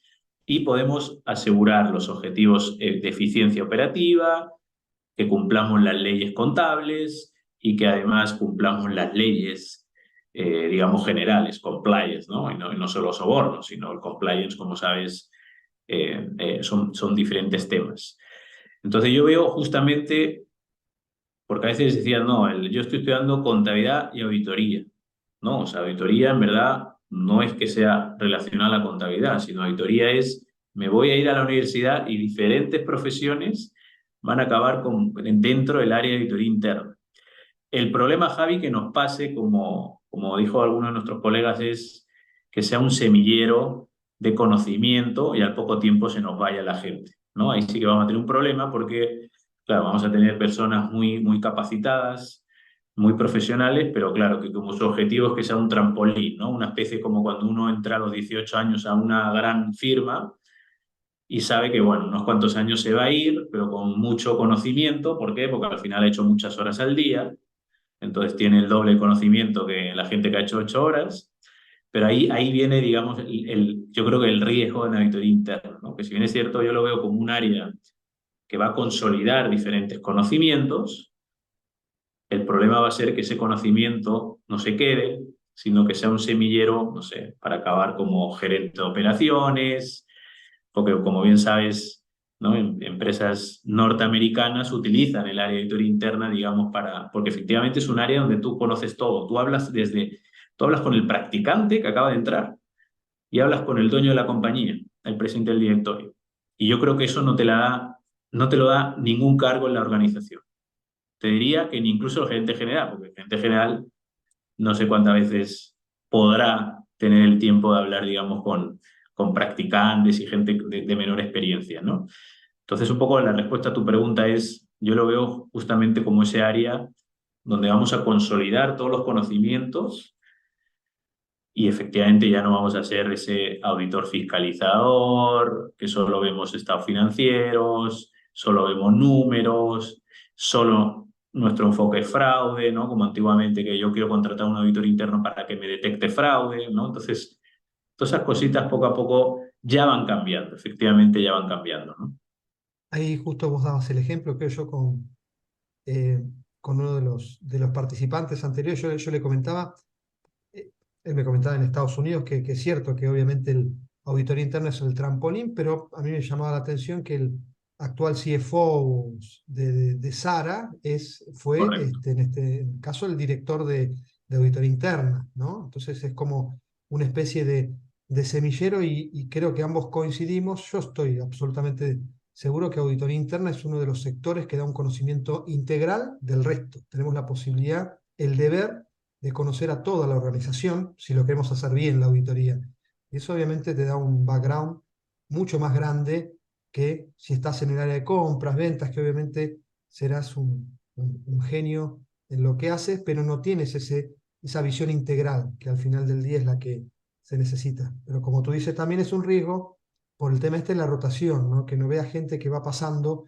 y podemos asegurar los objetivos de eficiencia operativa, que cumplamos las leyes contables y que además cumplamos las leyes, digamos, generales, compliance, ¿no? Y no solo sobornos, sino el compliance, como sabes, son diferentes temas. Entonces yo veo justamente, porque a veces decían, no, yo estoy estudiando contabilidad y auditoría, ¿no? O sea, auditoría en verdad no es que sea relacionada a la contabilidad, sino auditoría es, me voy a ir a la universidad y diferentes profesiones van a acabar dentro del área de auditoría interna. El problema, Javi, que nos pase, como dijo alguno de nuestros colegas, es que sea un semillero de conocimiento y al poco tiempo se nos vaya la gente, ¿no? Ahí sí que vamos a tener un problema porque, claro, vamos a tener personas muy, muy capacitadas, muy profesionales, pero claro, que como su objetivo es que sea un trampolín, ¿no? Una especie como cuando uno entra a los 18 años a una gran firma y sabe que, bueno, unos cuantos años se va a ir, pero con mucho conocimiento. ¿Por qué? Porque al final ha hecho muchas horas al día, entonces tiene el doble conocimiento que la gente que ha hecho 8 horas, pero ahí viene, digamos, yo creo que el riesgo de la auditoría interna, ¿no? Que si bien es cierto, yo lo veo como un área que va a consolidar diferentes conocimientos, el problema va a ser que ese conocimiento no se quede, sino que sea un semillero, no sé, para acabar como gerente de operaciones, porque como bien sabes, ¿no? Empresas norteamericanas utilizan el área de auditoría interna, digamos, porque efectivamente es un área donde tú conoces todo. Tú hablas con el practicante que acaba de entrar y hablas con el dueño de la compañía, el presidente del directorio. Y yo creo que eso no te lo da ningún cargo en la organización. Te diría que ni incluso el gerente general, porque el gerente general no sé cuántas veces podrá tener el tiempo de hablar, digamos, con practicantes y gente de menor experiencia, ¿no? Entonces, un poco la respuesta a tu pregunta es, yo lo veo justamente como ese área donde vamos a consolidar todos los conocimientos y efectivamente ya no vamos a ser ese auditor fiscalizador, que solo vemos estados financieros, solo vemos números, solo nuestro enfoque es fraude, ¿no? Como antiguamente que yo quiero contratar a un auditor interno para que me detecte fraude, ¿no? Entonces, todas esas cositas poco a poco ya van cambiando, efectivamente ya van cambiando, ¿no? Ahí justo vos dabas el ejemplo, creo yo, eh, con uno de los participantes anteriores. Yo le comentaba, eh, él me comentaba en Estados Unidos que es cierto que obviamente el auditoría interna es el trampolín, pero a mí me llamaba la atención que el actual CFO de Sara fue, Correcto. en este caso, el director de auditoría interna, ¿no? Entonces es como una especie de semillero y creo que ambos coincidimos. Yo estoy absolutamente seguro que auditoría interna es uno de los sectores que da un conocimiento integral del resto. Tenemos la posibilidad, el deber de conocer a toda la organización si lo queremos hacer bien la auditoría. Y eso obviamente te da un background mucho más grande que si estás en el área de compras, ventas, que obviamente serás un genio en lo que haces, pero no tienes esa visión integral que al final del día es la que se necesita. Pero como tú dices, también es un riesgo por el tema este de la rotación, ¿no? Que no veas gente que va pasando,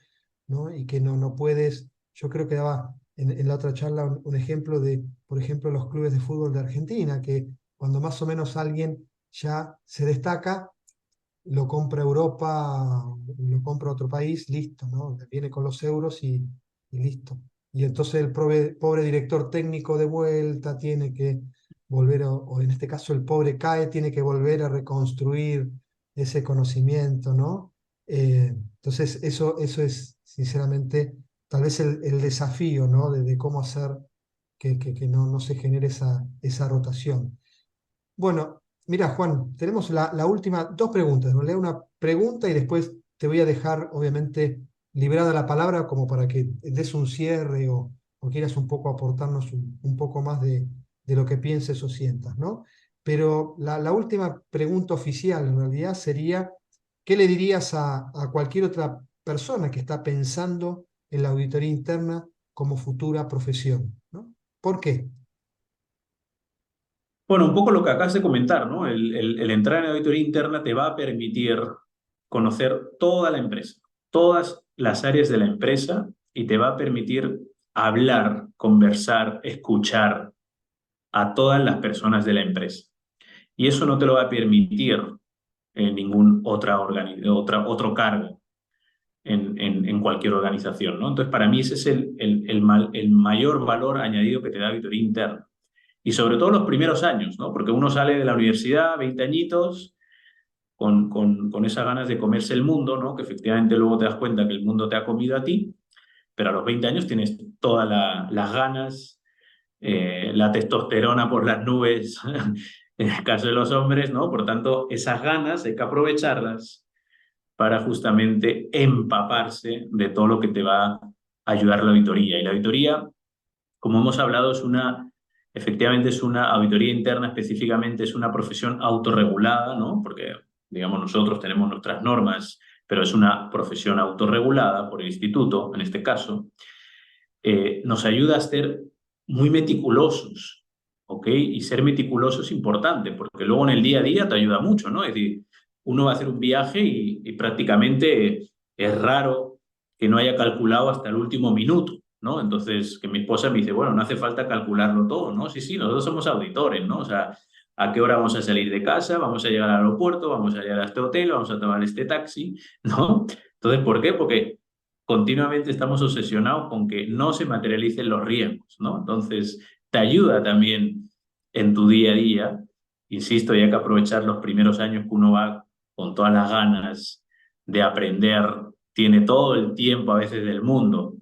¿no? Y que no puedes, yo creo que daba en la otra charla un ejemplo de, por ejemplo, los clubes de fútbol de Argentina, que cuando más o menos alguien ya se destaca, lo compra Europa, lo compra otro país, listo, ¿no? Viene con los euros y listo. Y entonces el pobre director técnico de vuelta tiene que volver, o en este caso el pobre CAE tiene que volver a reconstruir ese conocimiento, ¿no? Entonces eso es, sinceramente, tal vez el desafío, ¿no? De cómo hacer que no se genere esa rotación. Bueno, mira, Juan, tenemos la última, dos preguntas. Nos leo una pregunta y después te voy a dejar, obviamente, librada la palabra como para que des un cierre o quieras un poco aportarnos un poco más de lo que pienses o sientas, ¿no? Pero la última pregunta oficial, en realidad, sería, ¿qué le dirías a cualquier otra persona que está pensando en la auditoría interna como futura profesión, ¿no? ¿Por qué? Bueno, un poco lo que acabas de comentar, ¿no? El entrar en auditoría interna te va a permitir conocer toda la empresa, todas las áreas de la empresa y te va a permitir hablar, conversar, escuchar a todas las personas de la empresa. Y eso no te lo va a permitir en ningún otro cargo en cualquier organización, ¿no? Entonces, para mí ese es el mayor valor añadido que te da auditoría interna. Y sobre todo los primeros años, ¿no? Porque uno sale de la universidad, 20 añitos, con esas ganas de comerse el mundo, ¿no? Que efectivamente luego te das cuenta que el mundo te ha comido a ti, pero a los 20 años tienes todas las ganas, la testosterona por las nubes, en el caso de los hombres, ¿no? Por tanto, esas ganas hay que aprovecharlas para justamente empaparse de todo lo que te va a ayudar la auditoría. Y la auditoría, como hemos hablado, efectivamente es una auditoría interna, específicamente es una profesión autorregulada, ¿no? Porque, digamos, nosotros tenemos nuestras normas, pero es una profesión autorregulada por el instituto, en este caso. Nos ayuda a ser muy meticulosos, ¿ok? Y ser meticuloso es importante, porque luego en el día a día te ayuda mucho, ¿no? Es decir, uno va a hacer un viaje y prácticamente es raro que no haya calculado hasta el último minuto, ¿no? Entonces, que mi esposa me dice, bueno, no hace falta calcularlo todo, ¿no? Sí, sí, nosotros somos auditores, ¿no? O sea, ¿a qué hora vamos a salir de casa? ¿Vamos a llegar al aeropuerto? ¿Vamos a llegar a este hotel? ¿Vamos a tomar este taxi? ¿No? Entonces, ¿por qué? Porque continuamente estamos obsesionados con que no se materialicen los riesgos, ¿no? Entonces, te ayuda también en tu día a día. Insisto, y hay que aprovechar los primeros años que uno va con todas las ganas de aprender, tiene todo el tiempo a veces del mundo,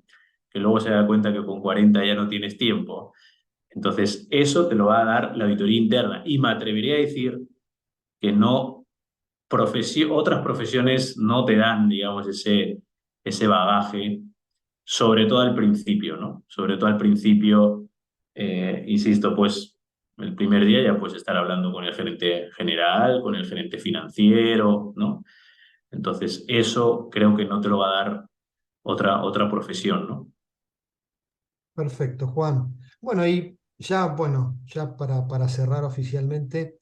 que luego se da cuenta que con 40 ya no tienes tiempo. Entonces, eso te lo va a dar la auditoría interna. Y me atrevería a decir que no otras profesiones no te dan, digamos, ese bagaje, sobre todo al principio, ¿no? Sobre todo al principio, insisto, pues el primer día ya puedes estar hablando con el gerente general, con el gerente financiero, ¿no? Entonces, eso creo que no te lo va a dar otra profesión, ¿no? Perfecto, Juan. Bueno, y ya, bueno, ya para cerrar oficialmente,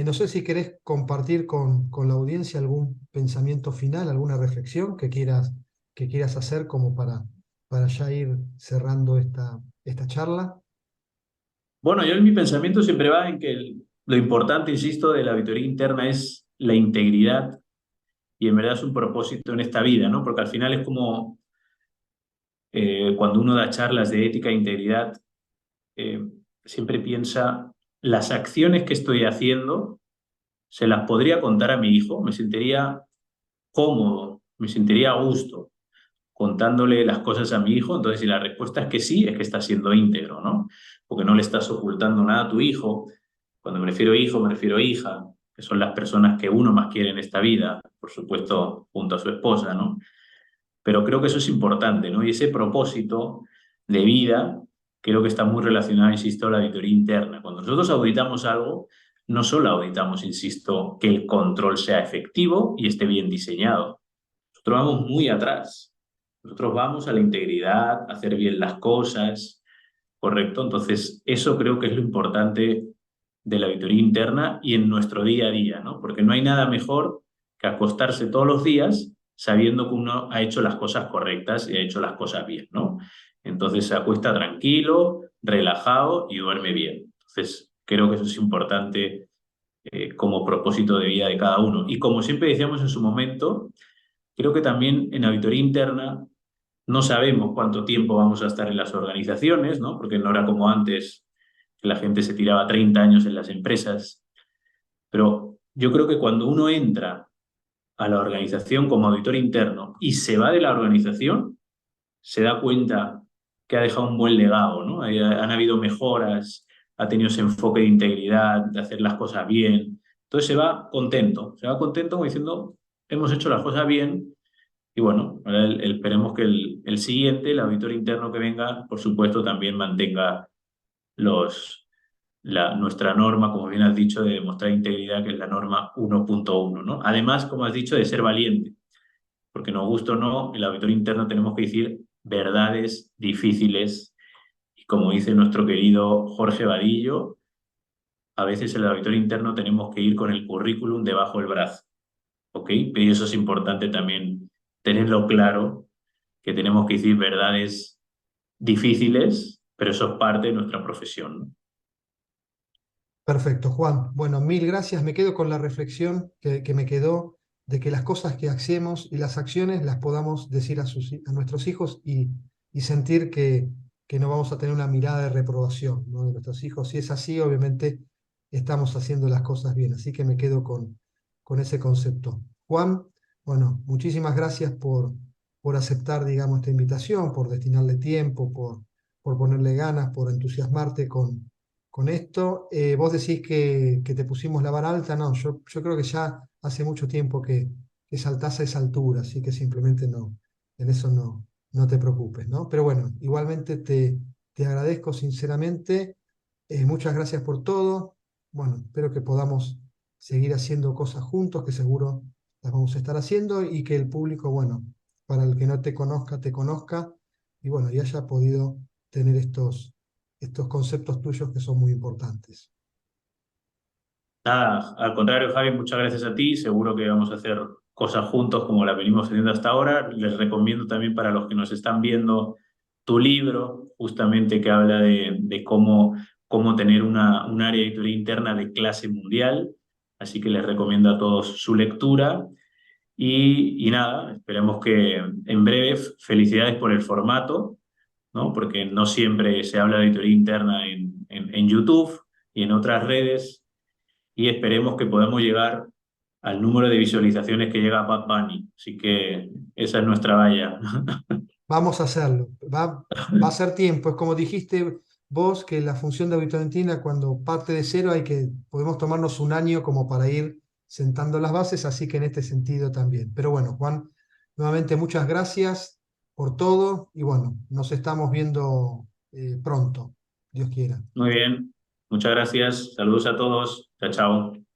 no sé si querés compartir con la audiencia algún pensamiento final, alguna reflexión que quieras hacer como para ya ir cerrando esta charla. Bueno, yo en mi pensamiento siempre va en que lo importante, insisto, de la auditoría interna es la integridad y en verdad es un propósito en esta vida, ¿no? Porque al final es como cuando uno da charlas de ética e integridad, eh, siempre piensa, las acciones que estoy haciendo, ¿se las podría contar a mi hijo? ¿Me sentiría cómodo? ¿Me sentiría a gusto contándole las cosas a mi hijo? Entonces, si la respuesta es que sí, es que estás siendo íntegro, ¿no? Porque no le estás ocultando nada a tu hijo. Cuando me refiero a hijo, me refiero a hija, que son las personas que uno más quiere en esta vida, por supuesto, junto a su esposa, ¿no? Pero creo que eso es importante, ¿no? Y ese propósito de vida creo que está muy relacionado, insisto, a la auditoría interna. Cuando nosotros auditamos algo, no solo auditamos, insisto, que el control sea efectivo y esté bien diseñado. Nosotros vamos muy atrás. Nosotros vamos a la integridad, a hacer bien las cosas, ¿correcto? Entonces, eso creo que es lo importante de la auditoría interna y en nuestro día a día, ¿no? Porque no hay nada mejor que acostarse todos los días sabiendo que uno ha hecho las cosas correctas y ha hecho las cosas bien, ¿no? Entonces se acuesta tranquilo, relajado y duerme bien. Entonces, creo que eso es importante como propósito de vida de cada uno. Y como siempre decíamos en su momento, creo que también en auditoría interna no sabemos cuánto tiempo vamos a estar en las organizaciones, ¿no? Porque no era como antes, que la gente se tiraba 30 años en las empresas. Pero yo creo que cuando uno entra a la organización como auditor interno y se va de la organización, se da cuenta que ha dejado un buen legado, ¿no? Han habido mejoras, ha tenido ese enfoque de integridad, de hacer las cosas bien. Entonces se va contento como diciendo, hemos hecho las cosas bien y bueno, ahora esperemos que el siguiente, el auditor interno que venga, por supuesto, también mantenga nuestra norma, como bien has dicho, de demostrar integridad, que es la norma 1.1, ¿no? Además, como has dicho, de ser valiente, porque nos gusta o no, el auditor interno tenemos que decir verdades difíciles y como dice nuestro querido Jorge Vadillo, a veces el auditor interno tenemos que ir con el currículum debajo del brazo, ¿ok? Y eso es importante también tenerlo claro, que tenemos que decir verdades difíciles, pero eso es parte de nuestra profesión, ¿no? Perfecto, Juan. Bueno, mil gracias. Me quedo con la reflexión que me quedó de que las cosas que hacemos y las acciones las podamos decir a nuestros hijos y sentir que no vamos a tener una mirada de reprobación, ¿no? De nuestros hijos. Si es así, obviamente estamos haciendo las cosas bien. Así que me quedo con ese concepto. Juan, bueno, muchísimas gracias por aceptar, digamos, esta invitación, por destinarle tiempo, por ponerle ganas, por entusiasmarte con esto. Vos decís que te pusimos la vara alta, no, yo creo que ya hace mucho tiempo que saltás a esa altura, así que simplemente no, en eso no te preocupes, ¿no? Pero bueno, igualmente te agradezco sinceramente, muchas gracias por todo, bueno, espero que podamos seguir haciendo cosas juntos, que seguro las vamos a estar haciendo y que el público, bueno, para el que no te conozca y bueno, y haya podido tener estos conceptos tuyos que son muy importantes. Nada, al contrario, Javi, muchas gracias a ti. Seguro que vamos a hacer cosas juntos como las venimos haciendo hasta ahora. Les recomiendo también para los que nos están viendo tu libro, justamente que habla de cómo tener un área editorial interna de clase mundial. Así que les recomiendo a todos su lectura. Y nada, esperemos que en breve, felicidades por el formato, ¿no? Porque no siempre se habla de editoría interna en YouTube y en otras redes y esperemos que podamos llegar al número de visualizaciones que llega a Bad Bunny. Así que esa es nuestra valla. Vamos a hacerlo. Va a ser tiempo. Es como dijiste vos, que la función de Auditorentina, cuando parte de cero, podemos tomarnos un año como para ir sentando las bases, así que en este sentido también. Pero bueno, Juan, nuevamente muchas gracias por todo y bueno, nos estamos viendo pronto, Dios quiera. Muy bien, muchas gracias. Saludos a todos. Chao, chao.